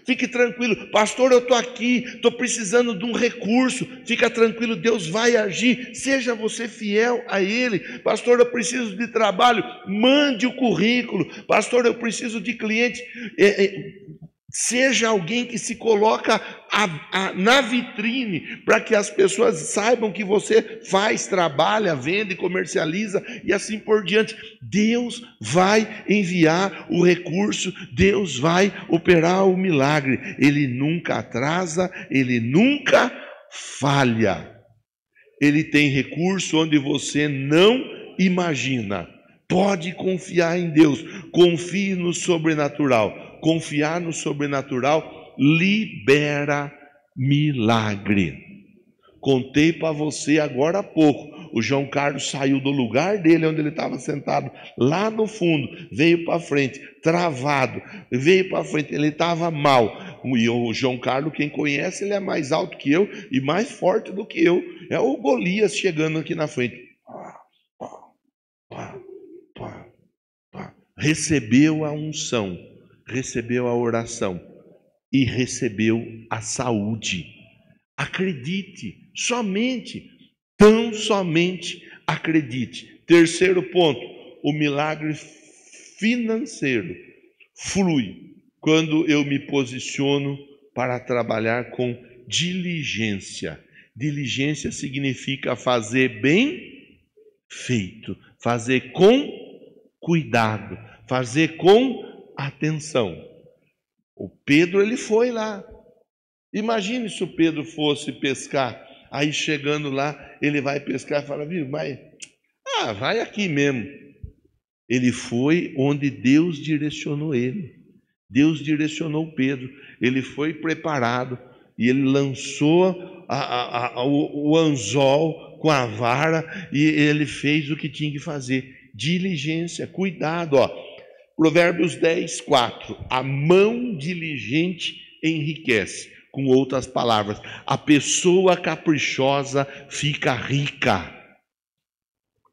Speaker 1: Fique tranquilo, pastor, eu estou aqui, estou precisando de um recurso. Fica tranquilo, Deus vai agir. Seja você fiel a Ele. Pastor, eu preciso de trabalho, mande o currículo. Pastor, eu preciso de cliente. Seja alguém que se coloca na vitrine, para que as pessoas saibam que você faz, trabalha, vende, comercializa e assim por diante. Deus vai enviar o recurso, Deus vai operar o milagre. Ele nunca atrasa, Ele nunca falha. Ele tem recurso onde você não imagina. Pode confiar em Deus, confie no sobrenatural. Confiar no sobrenatural libera milagre. Contei para você agora há pouco. O João Carlos saiu do lugar dele, onde ele estava sentado, lá no fundo, veio para frente, travado, veio para frente, ele estava mal. E o João Carlos, quem conhece, ele é mais alto que eu e mais forte do que eu. É o Golias chegando aqui na frente. Recebeu a unção, recebeu a oração e recebeu a saúde. Acredite, tão somente acredite. Terceiro ponto, o milagre financeiro flui quando eu me posiciono para trabalhar com diligência. Diligência significa fazer bem feito, fazer com cuidado, fazer com atenção. O Pedro, ele foi lá. Imagine se o Pedro fosse pescar, aí chegando lá, ele vai pescar e fala, viu, vai aqui mesmo. Ele foi onde Deus direcionou ele. Deus direcionou Pedro. Ele foi preparado e ele lançou o anzol com a vara e ele fez o que tinha que fazer. Diligência, cuidado, Provérbios 10:4. A mão diligente enriquece. Com outras palavras, a pessoa caprichosa fica rica.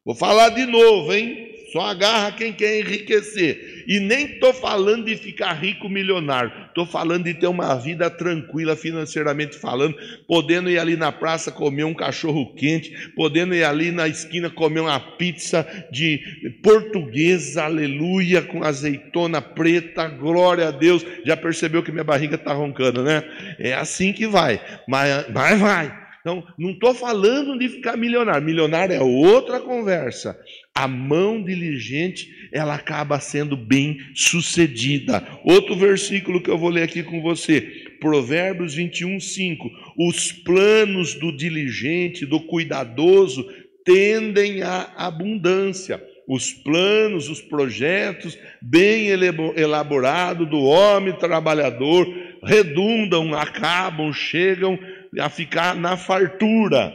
Speaker 1: Vou falar de novo, hein? Só agarra quem quer enriquecer. E nem estou falando de ficar rico milionário. Estou falando de ter uma vida tranquila financeiramente falando. Podendo ir ali na praça comer um cachorro quente. Podendo ir ali na esquina comer uma pizza de portuguesa, aleluia, com azeitona preta, glória a Deus. Já percebeu que minha barriga está roncando, né? É assim que vai. Mas vai. Então, não estou falando de ficar milionário. Milionário é outra conversa. A mão diligente, ela acaba sendo bem sucedida. Outro versículo que eu vou ler aqui com você. Provérbios 21:5. Os planos do diligente, do cuidadoso, tendem à abundância. Os planos, os projetos bem elaborados do homem trabalhador redundam, acabam, chegam a ficar na fartura.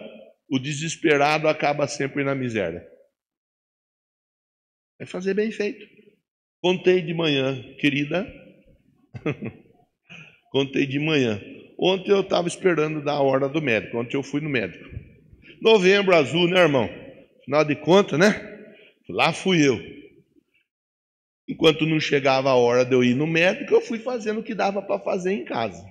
Speaker 1: O desesperado acaba sempre na miséria. É fazer bem feito. Contei de manhã, querida. Contei de manhã. Ontem eu estava esperando da hora do médico. Ontem eu fui no médico. Novembro azul, né, irmão? Afinal de contas, né? Lá fui eu. Enquanto não chegava a hora de eu ir no médico, eu fui fazendo o que dava para fazer em casa.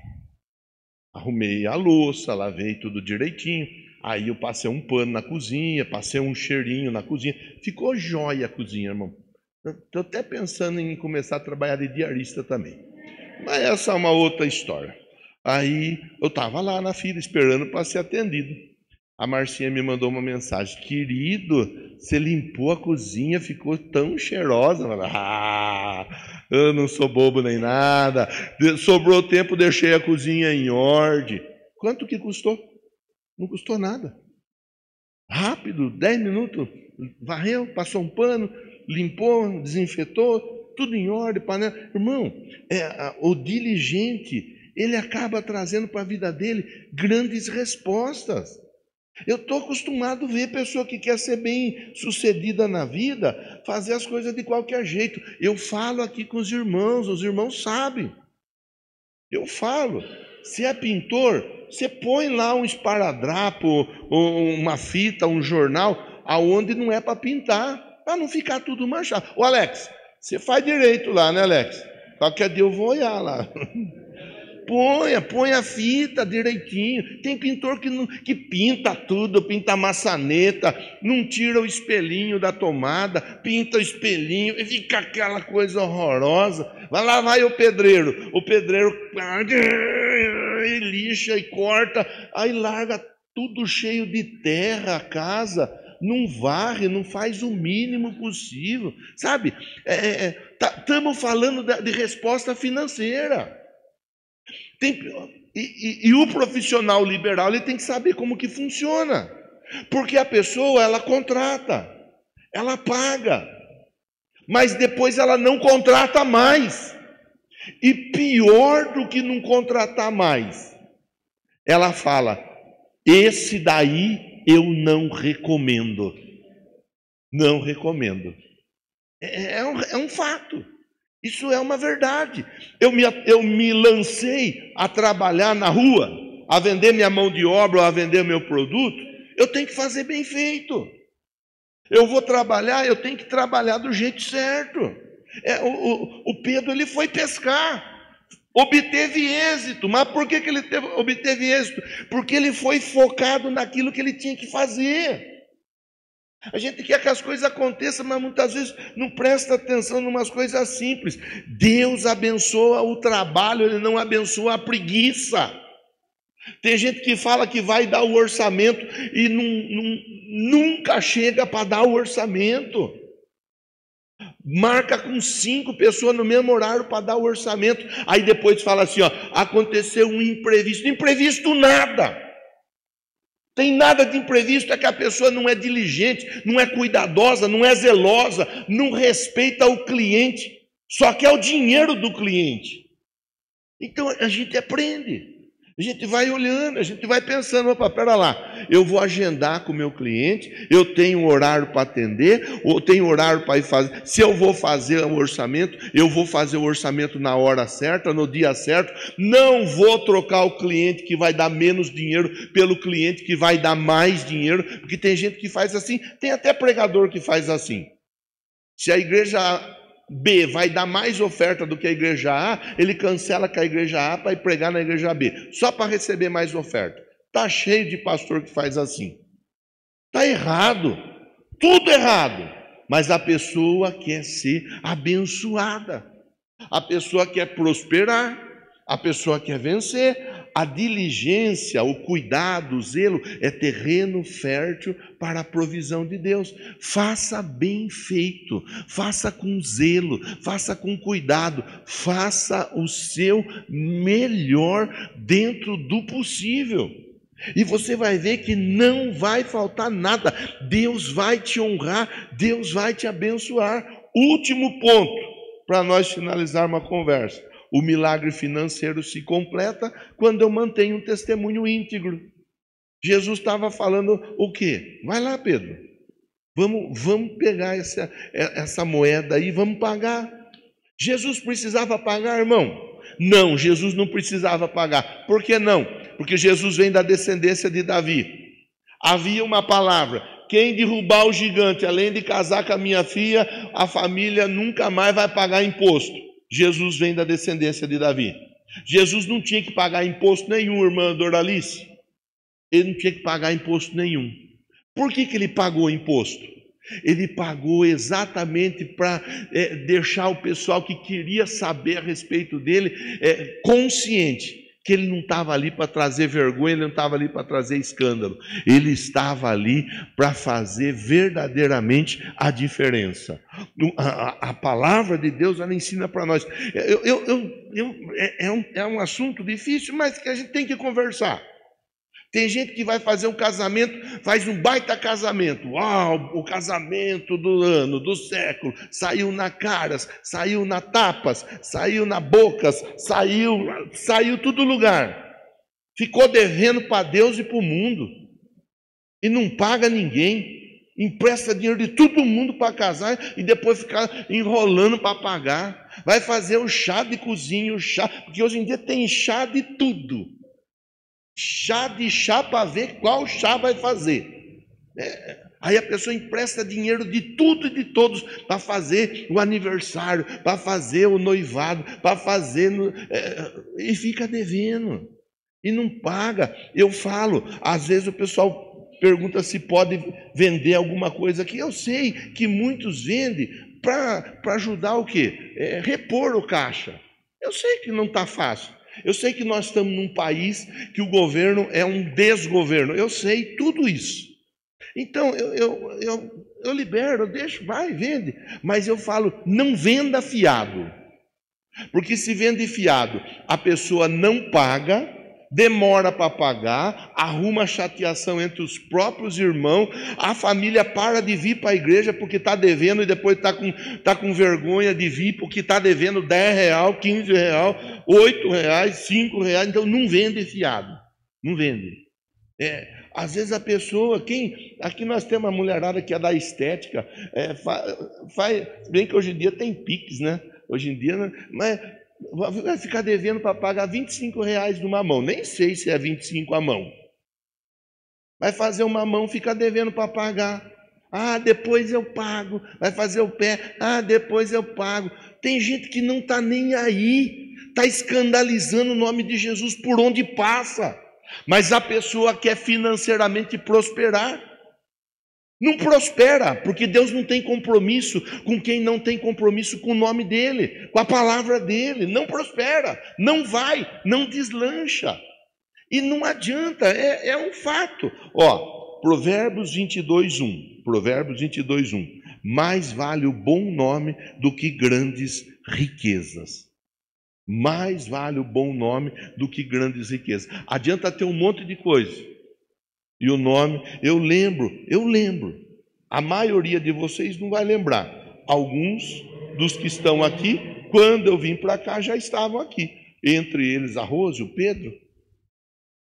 Speaker 1: Arrumei a louça, lavei tudo direitinho. Aí eu passei um pano na cozinha, passei um cheirinho na cozinha. Ficou jóia a cozinha, irmão. Estou até pensando em começar a trabalhar de diarista também. Mas essa é uma outra história. Aí eu estava lá na fila esperando para ser atendido. A Marcinha me mandou uma mensagem: querido, você limpou a cozinha, ficou tão cheirosa. Eu não sou bobo nem nada. Sobrou tempo, deixei a cozinha em ordem. Quanto que custou? Não custou nada. Rápido, 10 minutos, varreu, passou um pano, limpou, desinfetou, tudo em ordem, panela. Irmão, o diligente, ele acaba trazendo para a vida dele grandes respostas. Eu estou acostumado a ver pessoa que quer ser bem sucedida na vida, fazer as coisas de qualquer jeito. Eu falo aqui com os irmãos sabem. Eu falo, se é pintor, você põe lá um esparadrapo, uma fita, um jornal, aonde não é para pintar, para não ficar tudo manchado. Ô Alex, você faz direito lá, né, Alex? Qualquer dia eu vou olhar lá. Põe a fita direitinho. Tem pintor que pinta tudo, pinta a maçaneta, não tira o espelhinho da tomada, pinta o espelhinho e fica aquela coisa horrorosa. Vai o pedreiro. O pedreiro lixa e corta, aí larga tudo cheio de terra a casa, não varre, não faz o mínimo possível. Sabe, estamos falando de resposta financeira. E o profissional liberal, ele tem que saber como que funciona, porque a pessoa, ela contrata, ela paga, mas depois ela não contrata mais. E pior do que não contratar mais, ela fala: esse daí eu não recomendo. Não recomendo. É um fato. Isso é uma verdade. Eu me lancei a trabalhar na rua, a vender minha mão de obra, ou a vender meu produto. Eu tenho que fazer bem feito. Eu vou trabalhar, eu tenho que trabalhar do jeito certo. O Pedro, ele foi pescar, obteve êxito. Mas por que ele obteve êxito? Porque ele foi focado naquilo que ele tinha que fazer. A gente quer que as coisas aconteçam, mas muitas vezes não presta atenção em umas coisas simples. Deus abençoa o trabalho, Ele não abençoa a preguiça. Tem gente que fala que vai dar o orçamento e nunca chega para dar o orçamento. Marca com 5 pessoas no mesmo horário para dar o orçamento. Aí depois fala assim, aconteceu um imprevisto. Imprevisto nada. Tem nada de imprevisto, é que a pessoa não é diligente, não é cuidadosa, não é zelosa, não respeita o cliente, só quer o dinheiro do cliente. Então a gente aprende, a gente vai olhando, a gente vai pensando: opa, pera lá, eu vou agendar com o meu cliente, eu tenho um horário para atender, ou tenho horário para ir fazer. Se eu vou fazer o orçamento, eu vou fazer o orçamento na hora certa, no dia certo. Não vou trocar o cliente que vai dar menos dinheiro pelo cliente que vai dar mais dinheiro, porque tem gente que faz assim, tem até pregador que faz assim. Se a igreja B vai dar mais oferta do que a igreja A, ele cancela com a igreja A para ir pregar na igreja B, só para receber mais oferta. Está cheio de pastor que faz assim. Está errado, tudo errado. Mas a pessoa quer ser abençoada, a pessoa quer prosperar, a pessoa quer vencer, A diligência, o cuidado, o zelo é terreno fértil para a provisão de Deus. Faça bem feito, faça com zelo, faça com cuidado, faça o seu melhor dentro do possível. E você vai ver que não vai faltar nada. Deus vai te honrar, Deus vai te abençoar. Último ponto, para nós finalizarmos a conversa. O milagre financeiro se completa quando eu mantenho um testemunho íntegro. Jesus estava falando o quê? Vai lá, Pedro. Vamos pegar essa moeda aí, vamos pagar. Jesus precisava pagar, irmão? Não, Jesus não precisava pagar. Por que não? Porque Jesus vem da descendência de Davi. Havia uma palavra: quem derrubar o gigante, além de casar com a minha filha, a família nunca mais vai pagar imposto. Jesus vem da descendência de Davi. Jesus não tinha que pagar imposto nenhum, irmã Doralice. Ele não tinha que pagar imposto nenhum. Por que ele pagou imposto? Ele pagou exatamente para deixar o pessoal que queria saber a respeito dele consciente que ele não estava ali para trazer vergonha, ele não estava ali para trazer escândalo. Ele estava ali para fazer verdadeiramente a diferença. A palavra de Deus, ela ensina para nós. É um assunto difícil, mas que a gente tem que conversar. Tem gente que vai fazer um casamento, faz um baita casamento. Uau, o casamento do ano, do século. Saiu na Caras, saiu na Tapas, saiu na Bocas, saiu todo lugar. Ficou devendo para Deus e para o mundo. E não paga ninguém. Empresta dinheiro de todo mundo para casar e depois ficar enrolando para pagar. Vai fazer o chá de cozinha, porque hoje em dia tem chá de tudo. Chá para ver qual chá vai fazer. Aí a pessoa empresta dinheiro de tudo e de todos para fazer o aniversário, para fazer o noivado, para fazer e fica devendo e não paga. Eu falo, às vezes o pessoal pergunta se pode vender alguma coisa aqui. Eu sei que muitos vendem para ajudar o quê? Repor o caixa. Eu sei que não está fácil. Eu sei que nós estamos num país que o governo é um desgoverno. Eu sei tudo isso. Então, eu libero, eu deixo, vai, vende. Mas eu falo, não venda fiado. Porque se vende fiado, a pessoa não paga, demora para pagar, arruma chateação entre os próprios irmãos, a família para de vir para a igreja porque está devendo e depois está com vergonha de vir porque está devendo R$10, R$15, R$8, R$5, então não vende fiado, não vende. Às vezes a pessoa, aqui nós temos uma mulherada que é da estética, bem que hoje em dia tem Pix, né? Hoje em dia, mas vai ficar devendo para pagar R$25 numa mão. Nem sei se é 25 a mão. Vai fazer uma mão, fica devendo para pagar. Depois eu pago. Vai fazer o pé. Depois eu pago. Tem gente que não está nem aí. Está escandalizando o nome de Jesus por onde passa. Mas a pessoa quer financeiramente prosperar. Não prospera, porque Deus não tem compromisso com quem não tem compromisso com o nome dEle, com a palavra dEle. Não prospera, não vai, não deslancha. E não adianta, é um fato. Provérbios 22:1. Provérbios 22:1. Mais vale o bom nome do que grandes riquezas. Mais vale o bom nome do que grandes riquezas. Adianta ter um monte de coisa. E o nome, eu lembro, a maioria de vocês não vai lembrar. Alguns dos que estão aqui, quando eu vim para cá, já estavam aqui. Entre eles a Rose, o Pedro.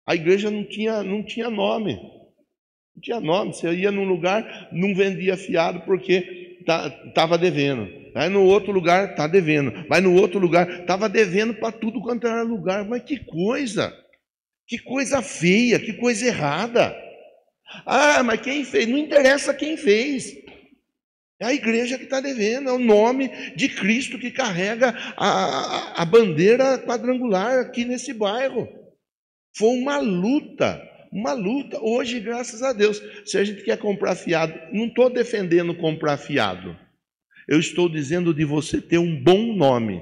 Speaker 1: A igreja não tinha nome. Não tinha nome. Você ia num lugar, não vendia fiado porque estava devendo. Aí no outro lugar, está devendo. Mas no outro lugar, estava devendo para tudo quanto era lugar. Mas que coisa! Que coisa feia, que coisa errada. Mas quem fez? Não interessa quem fez. É a igreja que está devendo, é o nome de Cristo que carrega a bandeira quadrangular aqui nesse bairro. Foi uma luta. Hoje, graças a Deus, se a gente quer comprar fiado, não estou defendendo comprar fiado. Eu estou dizendo de você ter um bom nome.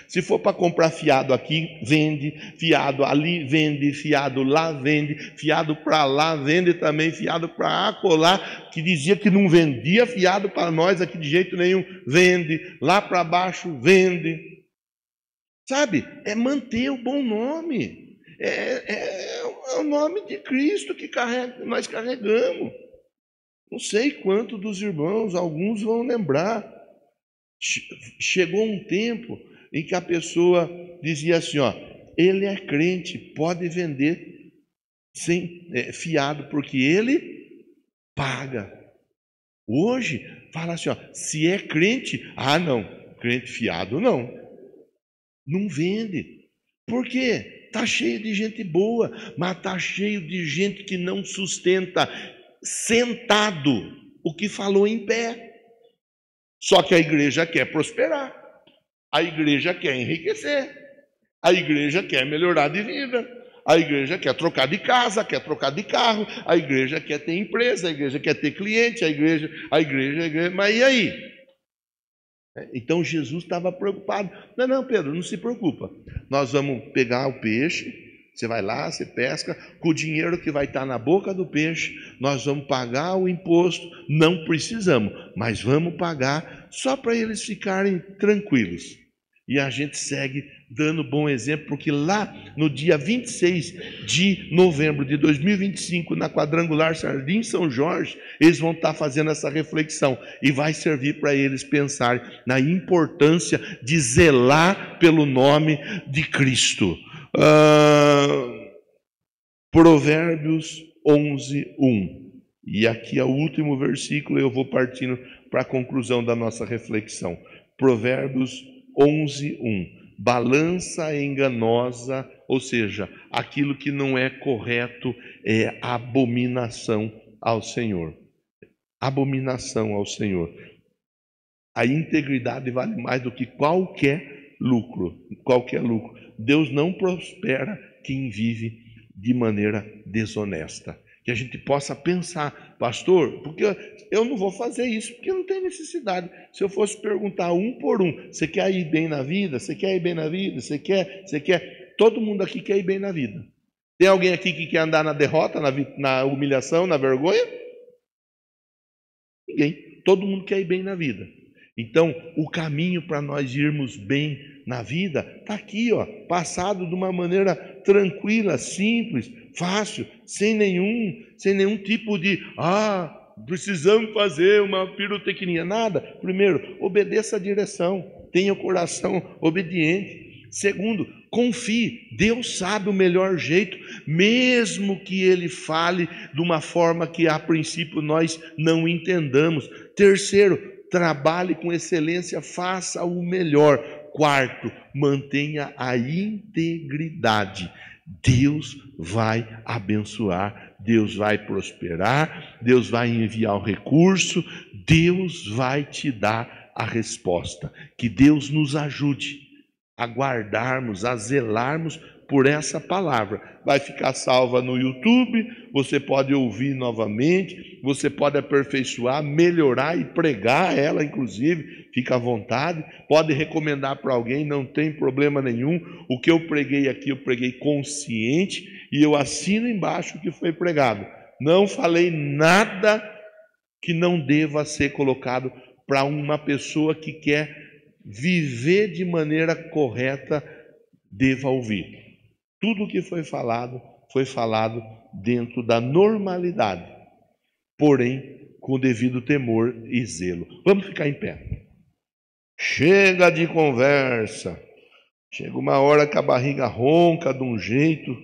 Speaker 1: Se for para comprar fiado aqui, vende, fiado ali, vende, fiado lá, vende, fiado para lá, vende também, fiado para acolá, que dizia que não vendia fiado para nós aqui de jeito nenhum, vende, lá para baixo, vende. Sabe, é manter o bom nome, é o nome de Cristo que nós carregamos. Não sei quanto dos irmãos, alguns vão lembrar. Chegou um tempo em que a pessoa dizia assim, ó, ele é crente, pode vender sem fiado, porque ele paga. Hoje, fala assim, ó, se é crente, não, crente fiado não vende. Por quê? Está cheio de gente boa, mas está cheio de gente que não sustenta sentado o que falou em pé. Só que a igreja quer prosperar, a igreja quer enriquecer, a igreja quer melhorar de vida, a igreja quer trocar de casa, quer trocar de carro, a igreja quer ter empresa, a igreja quer ter cliente, a igreja, mas e aí? Então Jesus estava preocupado. Não, Pedro, não se preocupa. Nós vamos pegar o peixe, você vai lá, você pesca, com o dinheiro que vai estar na boca do peixe, nós vamos pagar o imposto, não precisamos, mas vamos pagar só para eles ficarem tranquilos. E a gente segue dando bom exemplo, porque lá no dia 26 de novembro de 2025, na Quadrangular Jardim São Jorge, eles vão estar fazendo essa reflexão e vai servir para eles pensarem na importância de zelar pelo nome de Cristo. Provérbios 11:1. E aqui é o último versículo, eu vou partindo para a conclusão da nossa reflexão. Provérbios 11:1. Balança enganosa, ou seja, aquilo que não é correto, é abominação ao Senhor. Abominação ao Senhor. A integridade vale mais do que qualquer lucro. Qualquer lucro. Deus não prospera quem vive de maneira desonesta. Que a gente possa pensar, pastor, porque eu não vou fazer isso, porque não tem necessidade. Se eu fosse perguntar um por um, você quer ir bem na vida? Você quer ir bem na vida? Você quer? Todo mundo aqui quer ir bem na vida. Tem alguém aqui que quer andar na derrota, na humilhação, na vergonha? Ninguém. Todo mundo quer ir bem na vida. Então, o caminho para nós irmos bem na vida está aqui, ó, passado de uma maneira tranquila, simples, fácil, sem nenhum tipo de precisamos fazer uma pirotecnia, nada. Primeiro, obedeça a direção, tenha o coração obediente. Segundo, confie, Deus sabe o melhor jeito, mesmo que Ele fale de uma forma que a princípio nós não entendamos. Terceiro, trabalhe com excelência, faça o melhor. Quarto, mantenha a integridade. Deus vai abençoar, Deus vai prosperar, Deus vai enviar o recurso, Deus vai te dar a resposta. Que Deus nos ajude a guardarmos, a zelarmos por essa palavra. Vai ficar salva no YouTube, você pode ouvir novamente, você pode aperfeiçoar, melhorar e pregar ela, inclusive, fica à vontade, pode recomendar para alguém, não tem problema nenhum. O que eu preguei aqui, eu preguei consciente e eu assino embaixo o que foi pregado. Não falei nada que não deva ser colocado para uma pessoa que quer viver de maneira correta, deva ouvir. Tudo o que foi falado dentro da normalidade, porém com o devido temor e zelo. Vamos ficar em pé. Chega de conversa. Chega uma hora que a barriga ronca de um jeito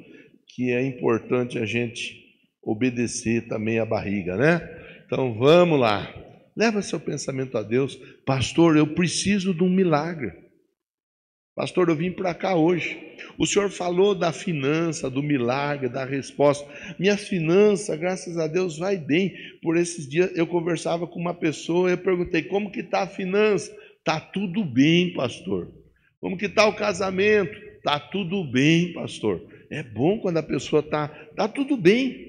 Speaker 1: que é importante a gente obedecer também a barriga, né? Então vamos lá. Leva seu pensamento a Deus. Pastor, eu preciso de um milagre. Pastor, eu vim para cá hoje. O senhor falou da finança, do milagre, da resposta. Minhas finanças, graças a Deus, vai bem. Por esses dias eu conversava com uma pessoa, eu perguntei, como que está a finança? Está tudo bem, pastor. Como que está o casamento? Está tudo bem, pastor. É bom quando a pessoa está tudo bem.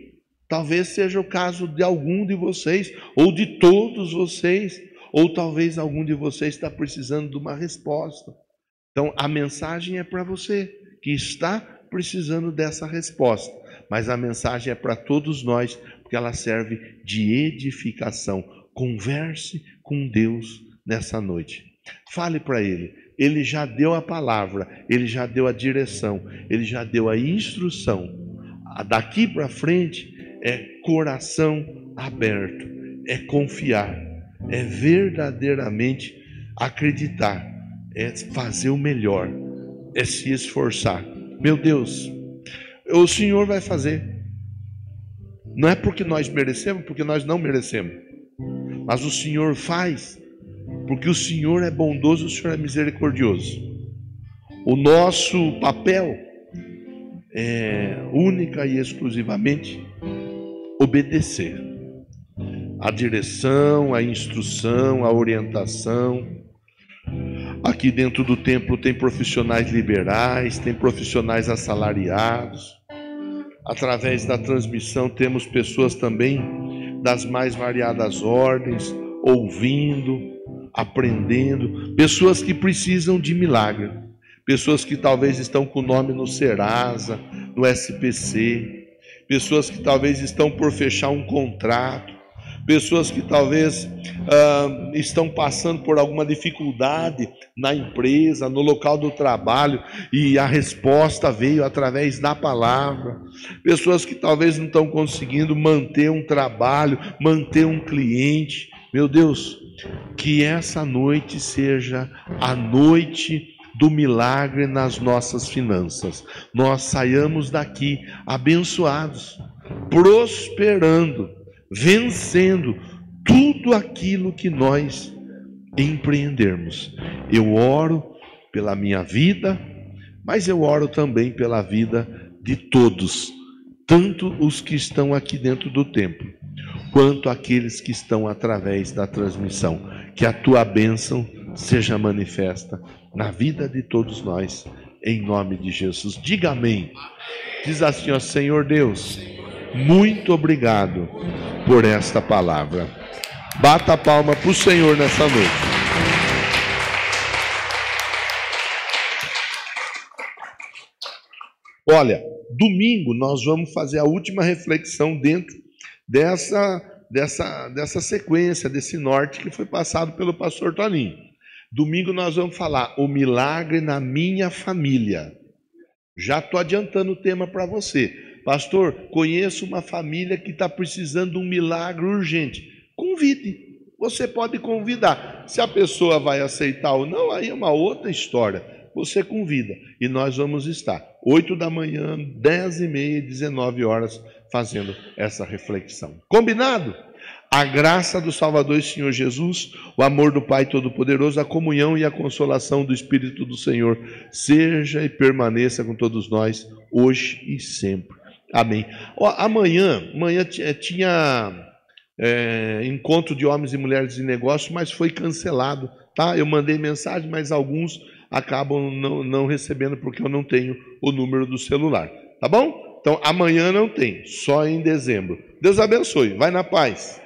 Speaker 1: Talvez seja o caso de algum de vocês, ou de todos vocês, ou talvez algum de vocês está precisando de uma resposta. Então, a mensagem é para você que está precisando dessa resposta, mas a mensagem é para todos nós, porque ela serve de edificação. Converse com Deus nessa noite. Fale para Ele. Ele já deu a palavra, Ele já deu a direção, Ele já deu a instrução. Daqui para frente é coração aberto, é confiar, é verdadeiramente acreditar, é fazer o melhor, é se esforçar. Meu Deus, o Senhor vai fazer. Não é porque nós merecemos, porque nós não merecemos, mas o Senhor faz porque o Senhor é bondoso, o Senhor é misericordioso. O nosso papel é única e exclusivamente obedecer a direção, a instrução, a orientação. Aqui dentro do templo tem profissionais liberais, tem profissionais assalariados. Através da transmissão temos pessoas também das mais variadas ordens, ouvindo, aprendendo, pessoas que precisam de milagre, pessoas que talvez estão com o nome no Serasa, no SPC, pessoas que talvez estão por fechar um contrato, pessoas que talvez estão passando por alguma dificuldade na empresa, no local do trabalho, e a resposta veio através da palavra. Pessoas que talvez não estão conseguindo manter um trabalho, manter um cliente. Meu Deus, que essa noite seja a noite do milagre nas nossas finanças. Nós saiamos daqui abençoados, prosperando, vencendo tudo aquilo que nós empreendermos. Eu oro pela minha vida, mas eu oro também pela vida de todos, tanto os que estão aqui dentro do templo, quanto aqueles que estão através da transmissão. Que a tua bênção seja manifesta na vida de todos nós, em nome de Jesus. Diga amém. Diz assim, ó: Senhor Deus, muito obrigado por esta palavra. Bata a palma para o Senhor nessa noite. Olha, domingo nós vamos fazer a última reflexão dentro dessa sequência, desse norte que foi passado pelo pastor Toninho. Domingo nós vamos falar o milagre na minha família. Já estou adiantando o tema para você. Pastor, conheço uma família que está precisando de um milagre urgente. Convide. Você pode convidar. Se a pessoa vai aceitar ou não, aí é uma outra história. Você convida. E nós vamos estar 8 da manhã, 10h30, 19 horas, fazendo essa reflexão. Combinado? A graça do Salvador e Senhor Jesus, o amor do Pai Todo-Poderoso, a comunhão e a consolação do Espírito do Senhor seja e permaneça com todos nós, hoje e sempre. Amém. Amanhã tinha encontro de homens e mulheres de negócio, mas foi cancelado, tá? Eu mandei mensagem, mas alguns acabam não recebendo porque eu não tenho o número do celular, tá bom? Então amanhã não tem, só em dezembro. Deus abençoe, vai na paz.